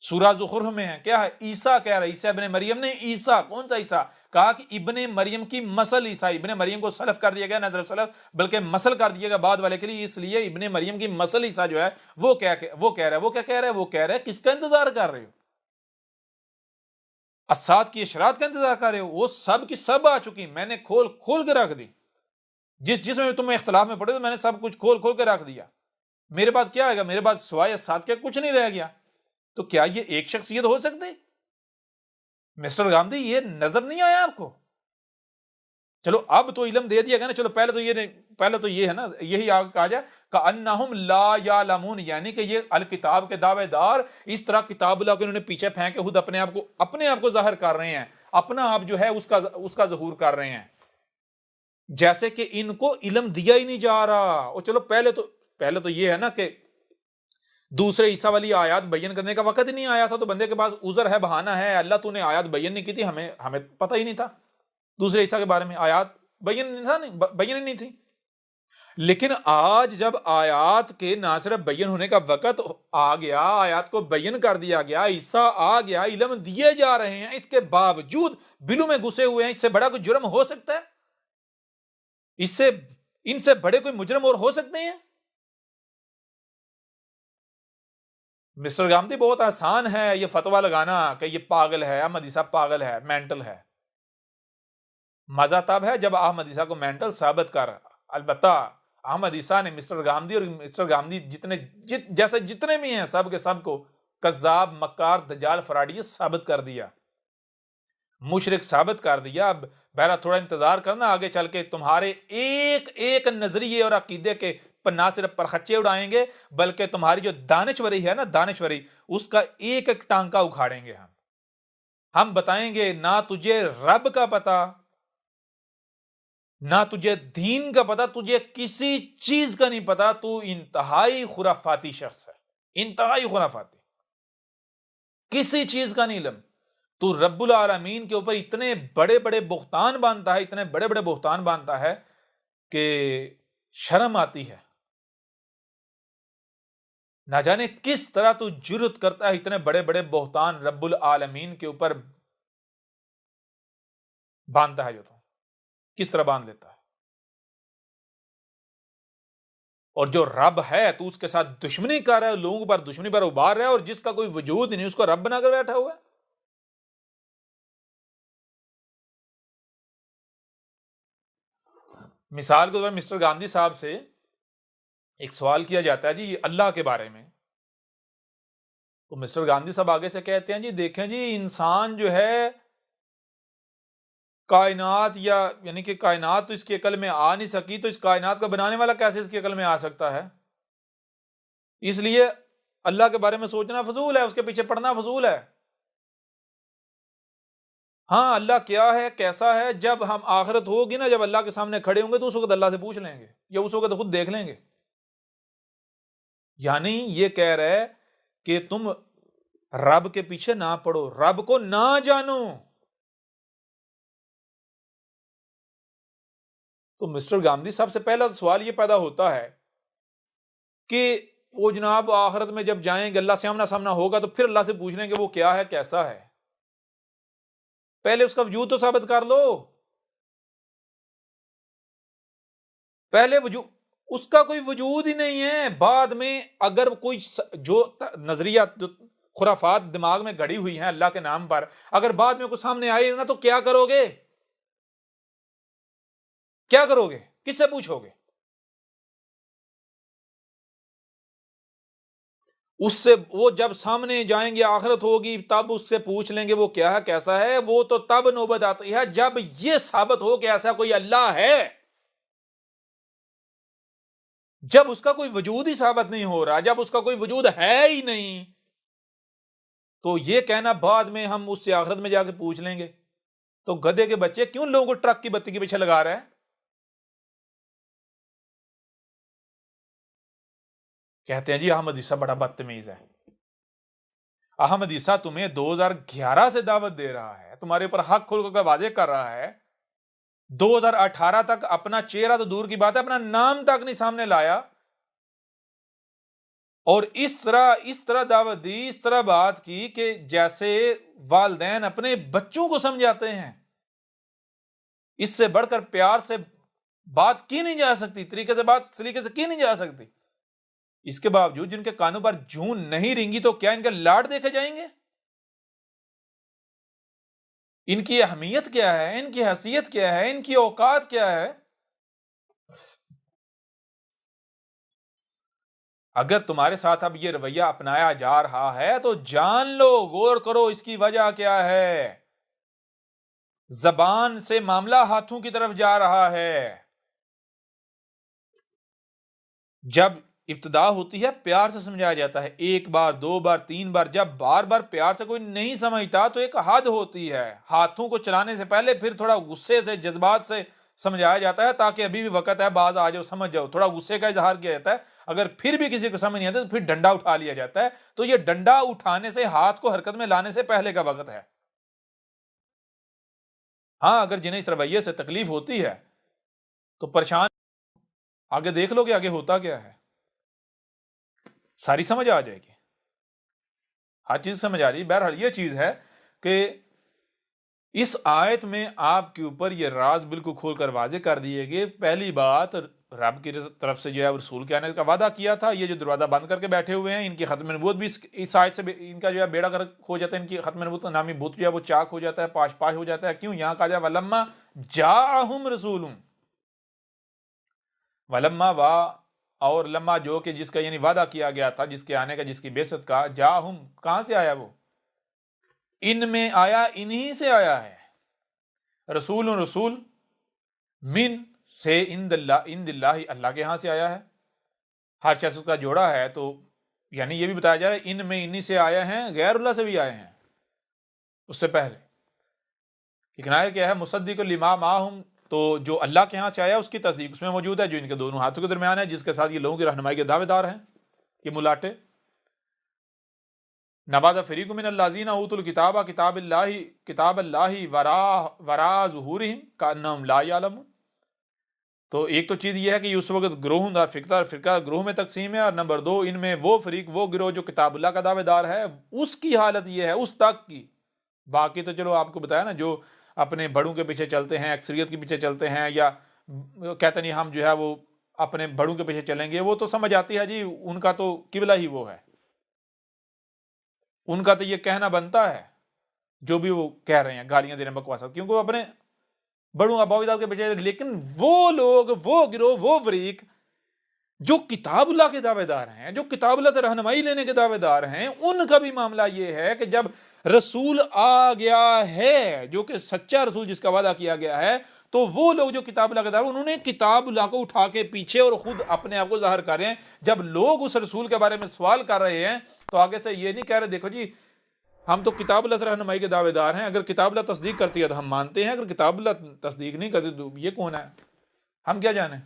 سورہ زخرف میں ہے، کیا ہے؟ عیسیٰ کہہ رہا ہے، عیسیٰ ابن مریم نے، عیسیٰ کون سا عیسیٰ؟ کہا کہ ابن مریم کی مسل عیسیٰ، ابن مریم کو سلف کر دیا گیا، نظر سلف بلکہ مسل کر دیا گیا بعد والے کے لیے، اس لیے ابن مریم کی مسل عیسیٰ جو ہے وہ کہہ رہا ہے، وہ کیا کہہ رہا ہے؟ وہ کہہ رہا ہے کس کا انتظار کر رہے ہو؟ اساد کی اشرات کا انتظار کر رہے ہو؟ وہ سب کی سب آ چکی، میں نے کھول کے رکھ دی، جس میں تم اختلاف میں پڑے تو میں نے سب کچھ کھول کے رکھ دیا، میرے بعد کیا آئے گا؟ میرے بعد سوائے اساد کے کچھ نہیں رہ گیا۔ تو کیا یہ ایک شخصیت ہو سکتی؟ مسٹر گاندھی یہ نظر نہیں آیا آپ کو؟ چلو اب تو علم دے دیا گیا نا، چلو پہلے تو یہ ہے نا، یہی کہا جائے کأنہم لا یعلمون، یعنی کہ یہ الکتاب کے دعوے دار اس طرح کتاب اللہ کو انہوں نے پیچھے پھینکے خود اپنے آپ کو ظاہر کر رہے ہیں، اپنا آپ جو ہے اس کا ظہور کر رہے ہیں، جیسے کہ ان کو علم دیا ہی نہیں جا رہا۔ اور چلو پہلے تو یہ ہے نا کہ دوسرے عیسیٰ والی آیات بیان کرنے کا وقت ہی نہیں آیا تھا، تو بندے کے پاس عذر ہے، بہانہ ہے، اللہ تو نے آیات بیان نہیں کی تھی، ہمیں پتہ ہی نہیں تھا دوسرے عیسیٰ کے بارے میں، آیات بیان ہی نہیں تھی۔ لیکن آج جب آیات کے نہ صرف بیان ہونے کا وقت آ گیا، آیات کو بیان کر دیا گیا، عیسیٰ آ گیا، علم دیے جا رہے ہیں، اس کے باوجود بلوں میں گھسے ہوئے ہیں، اس سے بڑا کوئی جرم ہو سکتا ہے؟ ان سے بڑے کوئی مجرم اور ہو سکتے ہیں؟ مسٹر گامدی بہت آسان ہے یہ فتویٰ لگانا کہ یہ پاگل ہے، احمد عیسیٰ پاگل ہے، مینٹل ہے۔ مزہ تب ہے جب احمد عیسیٰ کو مینٹل ثابت کر، البتہ احمد عیسیٰ نے مسٹر گامدی اور مسٹر گامدی جتنے بھی ہیں سب کے سب کو کذاب، مکار، دجال، فراڈی ثابت کر دیا، مشرک ثابت کر دیا۔ اب بہرحال تھوڑا انتظار کرنا، آگے چل کے تمہارے ایک نظریے اور عقیدے کے پر نہ صرف پرخچے اڑائیں گے بلکہ تمہاری جو دانشوری ہے نا، دانشوری، اس کا ایک ٹانکا اکھاڑیں گے ہم بتائیں گے نہ تجھے رب کا پتا، نہ تجھے دین کا پتا، تجھے کسی چیز کا نہیں پتا، تو انتہائی خرافاتی شخص ہے، انتہائی خرافاتی، کسی چیز کا نہیں علم، تو رب العالمین کے اوپر اتنے بڑے بڑے بہتان باندھتا ہے کہ شرم آتی ہے۔ نہ جانے کس طرح تو جرت کرتا ہے اتنے بڑے بڑے بہتان رب العالمین کے اوپر باندھتا ہے، جو تو کس طرح باندھ لیتا ہے، اور جو رب ہے تو اس کے ساتھ دشمنی کر رہا ہے، لوگوں پر دشمنی پر ابھار رہا ہے، اور جس کا کوئی وجود نہیں اس کو رب بنا کر بیٹھا ہوا ہے۔ مثال کے طور پر مسٹر گاندھی صاحب سے ایک سوال کیا جاتا ہے جی اللہ کے بارے میں، تو مسٹر گاندھی صاحب آگے سے کہتے ہیں جی دیکھیں جی انسان جو ہے کائنات یعنی کہ کائنات تو اس کی عقل میں آ نہیں سکی، تو اس کائنات کا بنانے والا کیسے اس کی عقل میں آ سکتا ہے؟ اس لیے اللہ کے بارے میں سوچنا فضول ہے، اس کے پیچھے پڑنا فضول ہے۔ ہاں اللہ کیا ہے کیسا ہے، جب ہم آخرت ہوگی نا، جب اللہ کے سامنے کھڑے ہوں گے تو اس وقت اللہ سے پوچھ لیں گے، یا اس وقت خود دیکھ لیں گے۔ یعنی یہ کہہ رہے کہ تم رب کے پیچھے نہ پڑو، رب کو نہ جانو۔ تو مسٹر گاندھی صاحب سے پہلا سوال یہ پیدا ہوتا ہے کہ وہ جناب آخرت میں جب جائیں گے اللہ سے آمنا سامنا ہوگا تو پھر اللہ سے پوچھ لیں گے وہ کیا ہے کیسا ہے، پہلے اس کا وجود تو ثابت کر لو، پہلے وجود اس کا کوئی وجود ہی نہیں ہے۔ بعد میں اگر کوئی جو نظریہ خرافات دماغ میں گڑی ہوئی ہیں اللہ کے نام پر، اگر بعد میں کوئی سامنے آئے نا تو کیا کرو گے؟ کیا کرو گے؟ کس سے پوچھو گے؟ اس سے وہ جب سامنے جائیں گے آخرت ہوگی تب اس سے پوچھ لیں گے وہ کیا ہے کیسا ہے، وہ تو تب نوبت آتی ہے جب یہ ثابت ہو کہ ایسا کوئی اللہ ہے۔ جب اس کا کوئی وجود ہی ثابت نہیں ہو رہا، جب اس کا کوئی وجود ہے ہی نہیں، تو یہ کہنا بعد میں ہم اس سے آخرت میں جا کے پوچھ لیں گے، تو گدھے کے بچے کیوں لوگوں کو ٹرک کی بتی کے پیچھے لگا رہے ہیں؟ کہتے ہیں جی احمد عیسیٰ بڑا بدتمیز ہے۔ احمد عیسیٰ تمہیں 2011 سے دعوت دے رہا ہے، تمہارے اوپر حق کھول کر واضح کر رہا ہے، 2018 تک اپنا چہرہ تو دور کی بات ہے اپنا نام تک نہیں سامنے لایا، اور اس طرح دعوت دی، اس طرح بات کی کہ جیسے والدین اپنے بچوں کو سمجھاتے ہیں۔ اس سے بڑھ کر پیار سے بات کی نہیں جا سکتی، سلیقے سے کی نہیں جا سکتی۔ اس کے باوجود جن کے کانوں پر جون نہیں رینگی تو کیا ان کے لاڈ دیکھے جائیں گے؟ ان کی اہمیت کیا ہے، ان کی حیثیت کیا ہے، ان کی اوقات کیا ہے؟ اگر تمہارے ساتھ اب یہ رویہ اپنایا جا رہا ہے تو جان لو، غور کرو اس کی وجہ کیا ہے۔ زبان سے معاملہ ہاتھوں کی طرف جا رہا ہے۔ جب ابتدا ہوتی ہے پیار سے سمجھایا جاتا ہے، ایک بار، دو بار، تین بار، جب بار بار پیار سے کوئی نہیں سمجھتا تو ایک حد ہوتی ہے، ہاتھوں کو چلانے سے پہلے پھر تھوڑا غصے سے جذبات سے سمجھایا جاتا ہے تاکہ ابھی بھی وقت ہے، باز آ جاؤ سمجھ جاؤ، تھوڑا غصے کا اظہار کیا جاتا ہے۔ اگر پھر بھی کسی کو سمجھ نہیں آتا تو پھر ڈنڈا اٹھا لیا جاتا ہے، تو یہ ڈنڈا اٹھانے سے، ہاتھ کو حرکت میں لانے سے پہلے کا وقت ہے۔ ہاں اگر جنہیں اس رویے سے تکلیف ہوتی ہے تو پریشان، آگے دیکھ لو کہ آگے ہوتا کیا ہے، ساری سمجھ آ جائے گی، ہر چیز سمجھ آ رہی ہے۔ بہرحال یہ چیز ہے کہ اس آیت میں آپ کے اوپر یہ راز بالکل کھول کر واضح کر دیے گئے۔ پہلی بات، رب کی طرف سے جو ہے رسول کے آنے کا وعدہ کیا تھا، یہ جو دروازہ بند کر کے بیٹھے ہوئے ہیں ان کی ختم نبوت بھی اس آیت سے ان کا جو ہے بیڑا غرق ہو جاتا ہے، ان کی ختم نبوت نامی بت جو ہے وہ چاک ہو جاتا ہے، پاش پاش ہو جاتا ہے۔ کیوں؟ یہاں کہا جائے ولما جاءہم رسول، ولما وا اور لما جو کہ جس کا یعنی وعدہ کیا گیا تھا، جس کے آنے کا، جس کی بعثت کا، جاءہم کہاں سے آیا؟ وہ ان میں آیا، انہی سے آیا ہے۔ رسول من سے عند اللہ، اللہ کے ہاں سے آیا ہے۔ ہر شخص کا جوڑا ہے تو یعنی یہ بھی بتایا جا رہا ہے ان میں انہی سے آئے ہیں، غیر اللہ سے بھی آئے ہیں اس سے پہلے۔ لیکن آیا کیا ہے؟ مصدق لما معہم، تو جو اللہ کے ہاں سے آیا اس کی تصدیق اس میں موجود ہے، جو ان کے دونوں ہاتھوں کے درمیان ہے، جس کے ساتھ یہ لوگوں کی رہنمائی کے دعوے دار ہیں یہ ملاٹے۔ نبذ فریق من الذین اوتوا الکتاب کتاب اللہ وراء ظہورہم کأنہم لا یعلمون۔ تو ایک تو چیز یہ ہے کہ اس وقت گروہ دار فرقہ گروہ میں تقسیم ہے، اور نمبر دو ان میں وہ فریق، وہ گروہ جو کتاب اللہ کا دعوے دار ہے، اس کی حالت یہ ہے اس تک کی۔ باقی تو چلو آپ کو بتایا نا، جو اپنے بڑوں کے پیچھے چلتے ہیں، اکثریت کے پیچھے چلتے ہیں، یا کہتے نہیں ہم جو ہے وہ اپنے بڑوں کے پیچھے چلیں گے، وہ تو سمجھ آتی ہے جی ان کا تو قبلہ ہی وہ ہے، ان کا تو یہ کہنا بنتا ہے جو بھی وہ کہہ رہے ہیں، گالیاں دے رہے ہیں، بکواسات، کیونکہ وہ اپنے بڑوں اباویدات کے بیچارے، لیکن وہ لوگ، وہ گروہ، وہ فریق جو کتاب اللہ کے دعوے دار ہیں، جو کتاب اللہ سے رہنمائی لینے کے دعوے دار ہیں، ان کا بھی معاملہ یہ ہے کہ جب رسول آ گیا ہے، جو کہ سچا رسول جس کا وعدہ کیا گیا ہے، تو وہ لوگ جو کتاب اللہ کے دعوے، انہوں نے کتاب اللہ کو اٹھا کے پیچھے اور خود اپنے آپ کو ظاہر کر رہے ہیں۔ جب لوگ اس رسول کے بارے میں سوال کر رہے ہیں تو آگے سے یہ نہیں کہہ رہے دیکھو جی ہم تو کتاب اللہ سے رہنمائی کے دعوے دار ہیں، اگر کتاب اللہ تصدیق کرتی ہے تو ہم مانتے ہیں، اگر کتاب اللہ تصدیق نہیں کرتی تو یہ کون ہے، ہم کیا جانیں۔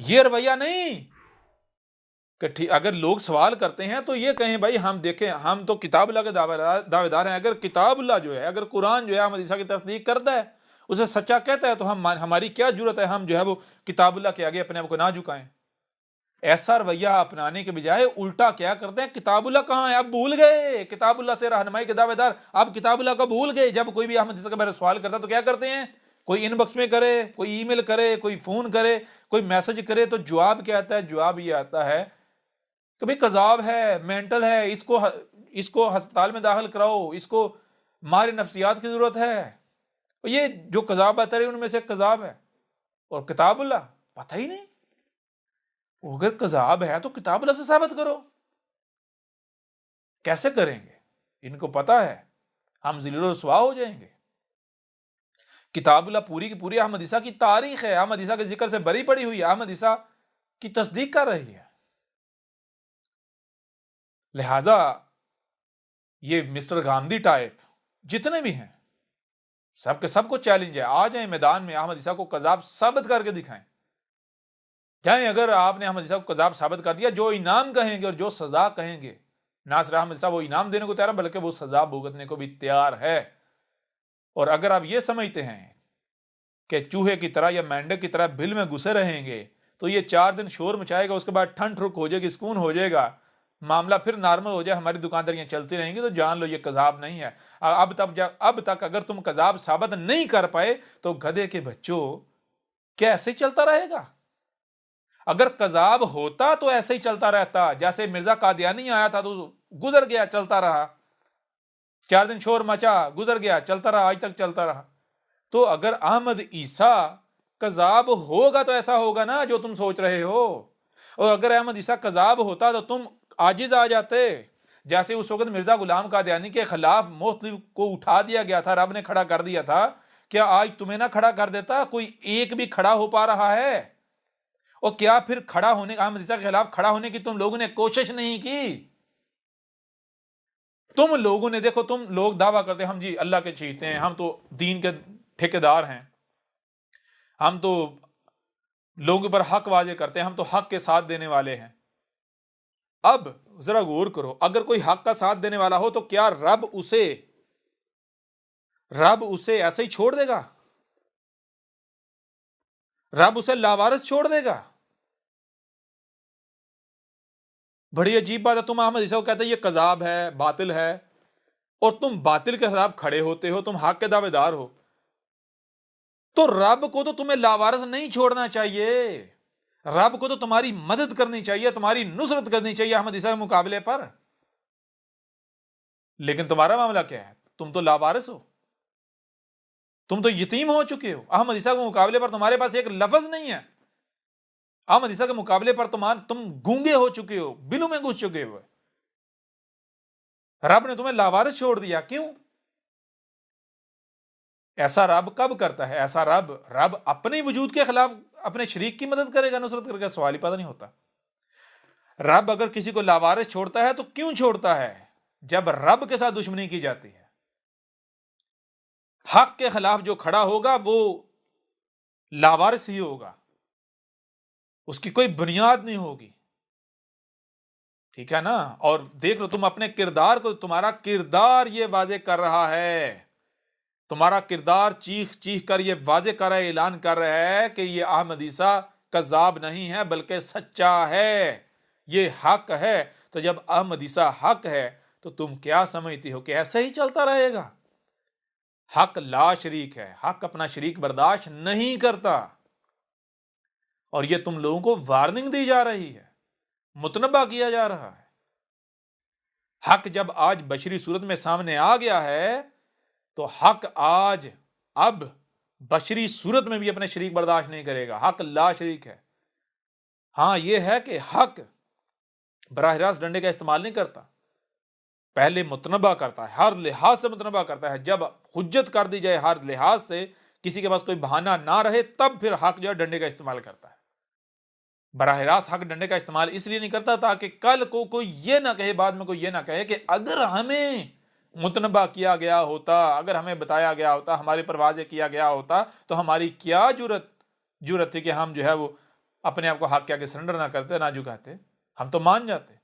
یہ رویہ نہیں کہ اگر لوگ سوال کرتے ہیں تو یہ کہیں بھائی ہم دیکھیں ہم تو کتاب اللہ کے دعوے دار ہیں، اگر کتاب اللہ جو ہے، اگر قرآن جو ہے احمد عیسیٰ کی تصدیق کرتا ہے، اسے سچا کہتا ہے، تو ہماری کیا جرت ہے ہم جو ہے وہ کتاب اللہ کے آگے اپنے آپ کو نہ جھکائیں۔ ایسا رویہ اپنانے کے بجائے الٹا کیا کرتے ہیں، کتاب اللہ کہاں ہے، اب بھول گئے، کتاب اللہ سے رہنمائی کے دعوے دار اب کتاب اللہ کو بھول گئے۔ جب کوئی بھی احمد عیسیٰ کے بارے میں سوال کرتا ہے تو کیا کرتے ہیں، کوئی ان باکس میں کرے، کوئی ای میل کرے، کوئی فون کرے، کوئی میسج کرے، تو جواب کیا آتا ہے، جواب یہ آتا ہے کہ بھئی قذاب ہے، مینٹل ہے، اس کو ہسپتال میں داخل کراؤ، اس کو ماہر نفسیات کی ضرورت ہے۔ یہ جو قذاب آتا ہے ان میں سے قذاب ہے، اور کتاب اللہ پتہ ہی نہیں۔ اگر قذاب ہے تو کتاب اللہ سے ثابت کرو۔ کیسے کریں گے، ان کو پتہ ہے ہم ذلیل و رسوا ہو جائیں گے۔ کتاب اللہ پوری کی پوری احمد عیسیٰ کی تاریخ ہے، احمد عیسیٰ کے ذکر سے بری پڑی ہوئی ہے، احمد عیسیٰ کی تصدیق کر رہی ہے۔ لہذا یہ مسٹر گاندھی ٹائپ جتنے بھی ہیں سب کے سب کو چیلنج ہے، آ جائیں میدان میں، احمد عیسیٰ کو قذاب ثابت کر کے دکھائیں۔ جائیں، اگر آپ نے احمد عیسیٰ کو قذاب ثابت کر دیا، جو انعام کہیں گے اور جو سزا کہیں گے، نہ صرف احمد عیسیٰ وہ انعام دینے کو تیار ہے بلکہ وہ سزا بھگتنے کو بھی تیار ہے۔ اور اگر آپ یہ سمجھتے ہیں کہ چوہے کی طرح یا مینڈک کی طرح بل میں گھسے رہیں گے تو یہ 4 دن شور مچائے گا، اس کے بعد ٹھنڈ ٹھرک ہو جائے گی، سکون ہو جائے گا، معاملہ پھر نارمل ہو جائے، ہماری دکانداریاں چلتی رہیں گی، تو جان لو یہ قذاب نہیں ہے۔ اب تک اگر تم قذاب ثابت نہیں کر پائے تو گدھے کے بچوں کیا ایسے چلتا رہے گا؟ اگر قذاب ہوتا تو ایسے ہی چلتا رہتا، جیسے مرزا قادیانی آیا تھا تو گزر گیا، چلتا رہا، 4 دن شور مچا، گزر گیا، چلتا رہا، آج تک چلتا رہا۔ تو اگر احمد عیسیٰ قذاب ہوگا تو ایسا ہوگا نا جو تم سوچ رہے ہو، اور اگر احمد عیسیٰ قذاب ہوتا تو تم عاجز آ جاتے، جیسے اس وقت مرزا غلام قادیانی کے خلاف مختلف کو اٹھا دیا گیا تھا، رب نے کھڑا کر دیا تھا، کیا آج تمہیں نہ کھڑا کر دیتا؟ کوئی ایک بھی کھڑا ہو پا رہا ہے؟ اور کیا پھر کھڑا ہونے، احمد عیسیٰ کے خلاف کھڑا ہونے کی تم لوگوں نے کوشش نہیں کی؟ تم لوگوں نے، دیکھو تم لوگ دعویٰ کرتے ہیں ہم جی اللہ کے چہیتے ہیں، ہم تو دین کے ٹھیکیدار ہیں، ہم تو لوگوں پر حق واضح کرتے ہیں، ہم تو حق کے ساتھ دینے والے ہیں۔ اب ذرا غور کرو، اگر کوئی حق کا ساتھ دینے والا ہو تو کیا رب اسے ایسے ہی چھوڑ دے گا؟ رب اسے لاوارث چھوڑ دے گا؟ بڑی عجیب بات ہے، تم احمد عیسیٰ کو کہتے ہیں یہ قذاب ہے، باطل ہے، اور تم باطل کے خلاف کھڑے ہوتے ہو، تم حق کے دعوے دار ہو، تو رب کو تو تمہیں لاوارث نہیں چھوڑنا چاہیے، رب کو تو تمہاری مدد کرنی چاہیے، تمہاری نصرت کرنی چاہیے احمد عیسیٰ کے مقابلے پر۔ لیکن تمہارا معاملہ کیا ہے، تم تو لاوارث ہو، تم تو یتیم ہو چکے ہو، احمد عیسیٰ کے مقابلے پر تمہارے پاس ایک لفظ نہیں ہے، احمد عیسیٰ کے مقابلے پر تم گونگے ہو چکے ہو، بلوں میں گھس چکے ہو، رب نے تمہیں لاوارث چھوڑ دیا، کیوں؟ ایسا رب کب کرتا ہے؟ ایسا رب اپنے وجود کے خلاف اپنے شریک کی مدد کرے گا، نصرت کرے گا؟ سوال ہی پیدا نہیں ہوتا۔ رب اگر کسی کو لاوارث چھوڑتا ہے تو کیوں چھوڑتا ہے؟ جب رب کے ساتھ دشمنی کی جاتی ہے، حق کے خلاف جو کھڑا ہوگا وہ لاوارث ہی ہوگا، اس کی کوئی بنیاد نہیں ہوگی، ٹھیک ہے نا؟ اور دیکھ لو تم اپنے کردار کو، تمہارا کردار یہ واضح کر رہا ہے، تمہارا کردار چیخ چیخ کر یہ واضح کر رہا ہے، اعلان کر رہا ہے کہ یہ احمد عیسیٰ کذاب نہیں ہے بلکہ سچا ہے، یہ حق ہے۔ تو جب احمد عیسیٰ حق ہے تو تم کیا سمجھتی ہو کہ ایسے ہی چلتا رہے گا؟ حق لا شریک ہے، حق اپنا شریک برداشت نہیں کرتا، اور یہ تم لوگوں کو وارننگ دی جا رہی ہے، متنبہ کیا جا رہا ہے۔ حق جب آج بشری صورت میں سامنے آ گیا ہے تو حق آج اب بشری صورت میں بھی اپنے شریک برداشت نہیں کرے گا. حق لا شریک ہے. ہاں یہ ہے کہ حق براہ راست ڈنڈے کا استعمال نہیں کرتا، پہلے متنبع کرتا ہے، ہر لحاظ سے متنبع کرتا ہے. جب حجت کر دی جائے ہر لحاظ سے، کسی کے پاس کوئی بہانہ نہ رہے، تب پھر حق جو ہے ڈنڈے کا استعمال کرتا ہے. براہ راست حق ڈنڈے کا استعمال اس لیے نہیں کرتا تاکہ کل کو کوئی یہ نہ کہے، بعد میں کوئی یہ نہ کہے کہ اگر ہمیں متنبع کیا گیا ہوتا، اگر ہمیں بتایا گیا ہوتا، ہمارے پر واضح کیا گیا ہوتا، تو ہماری کیا جرت تھی کہ ہم جو ہے وہ اپنے آپ کو حق کے آگے سرنڈر نہ کرتے، نہ جھکاتے، ہم تو مان جاتے.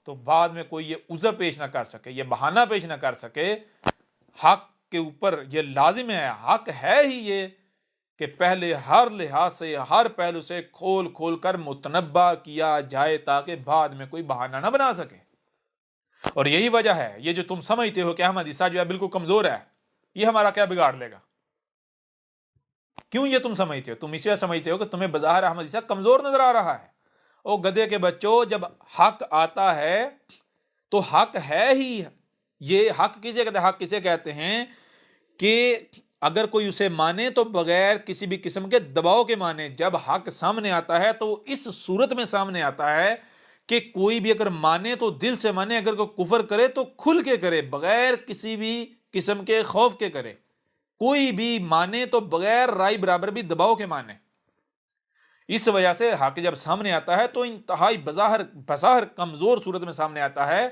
تو بعد میں کوئی یہ عذر پیش نہ کر سکے، یہ بہانہ پیش نہ کر سکے. حق کے اوپر یہ لازم ہے، حق ہے ہی یہ کہ پہلے ہر لحاظ سے، ہر پہلو سے کھول کھول کر متنبع کیا جائے تاکہ بعد میں کوئی بہانہ نہ بنا سکے. اور یہی وجہ ہے، یہ جو تم سمجھتے ہو کہ احمد عیسیٰ جو ہے بالکل کمزور ہے، یہ ہمارا کیا بگاڑ لے گا، کیوں یہ تم سمجھتے ہو؟ تم اس لیے سمجھتے ہو کہ تمہیں بظاہر احمد عیسیٰ کمزور نظر آ رہا ہے. او گدھے کے بچوں، جب حق آتا ہے تو حق ہے ہی. یہ حق کسے کہتے ہیں؟ حق کسے کہتے ہیں کہ اگر کوئی اسے مانے تو بغیر کسی بھی قسم کے دباؤ کے مانے. جب حق سامنے آتا ہے تو اس صورت میں سامنے آتا ہے کہ کوئی بھی اگر مانے تو دل سے مانے، اگر کوئی کفر کرے تو کھل کے کرے، بغیر کسی بھی قسم کے خوف کے کرے. کوئی بھی مانے تو بغیر رائے برابر بھی دباؤ کے مانے. اس وجہ سے حق جب سامنے آتا ہے تو انتہائی بظاہر کمزور صورت میں سامنے آتا ہے.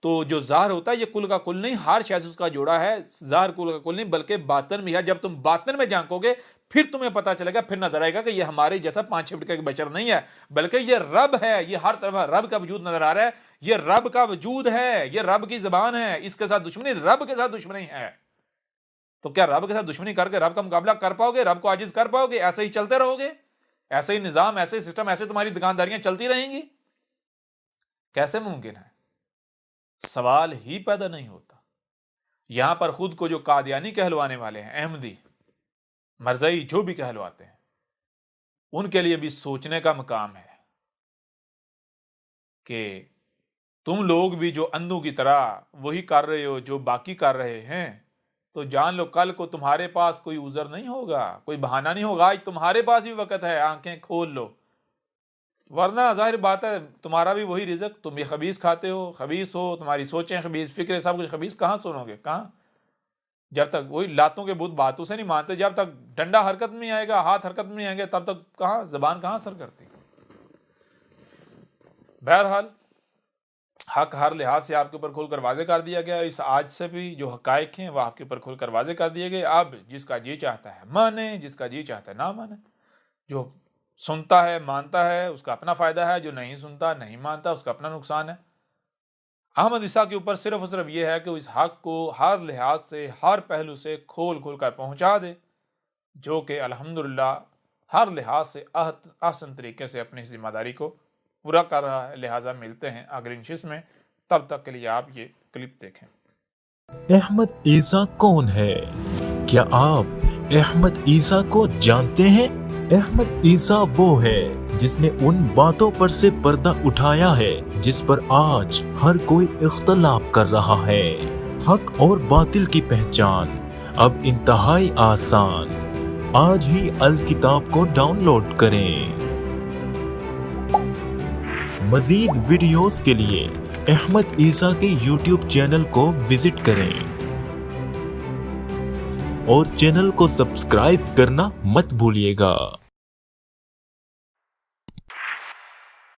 تو جو ظاہر ہوتا ہے یہ کل کا کل نہیں، ہر شے اس کا جوڑا ہے. ظاہر کل کا کل نہیں بلکہ باطن بھی ہے. جب تم باطن میں جھانکو گے پھر تمہیں پتہ چلے گا، پھر نظر آئے گا کہ یہ ہمارے جیسا 5-6 فٹ کا بشر نہیں ہے، بلکہ یہ رب ہے. یہ ہر طرف رب کا وجود نظر آ رہا ہے. یہ رب کا وجود ہے، یہ رب کی زبان ہے. اس کے ساتھ دشمنی رب کے ساتھ دشمنی ہے. تو کیا رب کے ساتھ دشمنی کر کے رب کا مقابلہ کر پاؤ گے؟ رب کو عاجز کر پاؤ گے؟ ایسے ہی چلتے رہو گے؟ ایسے ہی نظام، ایسے ہی سسٹم، ایسے تمہاری دکانداریاں چلتی رہیں گی؟ کیسے ممکن ہے؟ سوال ہی پیدا نہیں ہوتا. یہاں پر خود کو جو قادیانی کہلوانے والے ہیں، احمدی، مرزائی، جو بھی کہلواتے ہیں، ان کے لیے بھی سوچنے کا مقام ہے کہ تم لوگ بھی جو اندھوں کی طرح وہی کر رہے ہو جو باقی کر رہے ہیں، تو جان لو کل کو تمہارے پاس کوئی عذر نہیں ہوگا، کوئی بہانہ نہیں ہوگا. آج تمہارے پاس بھی وقت ہے، آنکھیں کھول لو، ورنہ ظاہر بات ہے تمہارا بھی وہی رزق. تم بھی خبیث کھاتے ہو، خبیث ہو، تمہاری سوچیں خبیث، فکریں سب کچھ خبیث. کہاں سنو گے؟ کہاں؟ جب تک وہی لاتوں کے بت باتوں سے نہیں مانتے، جب تک ڈنڈا حرکت میں نہیں آئے گا، ہاتھ حرکت میں نہیں آئیں گے، تب تک کہاں زبان کہاں اثر کرتی. بہرحال حق ہر لحاظ سے آپ کے اوپر کھول کر واضح کر دیا گیا. اس آج سے بھی جو حقائق ہیں وہ آپ کے اوپر کھول کر واضح کر دیے گئے. اب جس کا جی چاہتا ہے مانے، جس کا جی چاہتا ہے نہ مانے. جو سنتا ہے مانتا ہے اس کا اپنا فائدہ ہے، جو نہیں سنتا نہیں مانتا اس کا اپنا نقصان ہے. احمد عیسیٰ کے اوپر صرف اور صرف یہ ہے کہ اس حق کو ہر لحاظ سے، ہر پہلو سے کھول کھول کر پہنچا دے، جو کہ الحمدللہ ہر لحاظ سے احسن طریقے سے اپنی ذمہ داری کو پورا کر رہا ہے. لہٰذا ملتے ہیں اگلی نشست میں، تب تک کے لیے آپ یہ کلپ دیکھیں. احمد عیسیٰ کون ہے؟ کیا آپ احمد عیسیٰ کو جانتے ہیں؟ احمد عیسیٰ وہ ہے جس نے ان باتوں پر سے پردہ اٹھایا ہے جس پر آج ہر کوئی اختلاف کر رہا ہے. حق اور باطل کی پہچان اب انتہائی آسان. آج ہی الکتاب کو ڈاؤن لوڈ کریں. مزید ویڈیوز کے لیے احمد عیسیٰ کے یوٹیوب چینل کو وزٹ کریں اور چینل کو سبسکرائب کرنا مت بھولیے گا.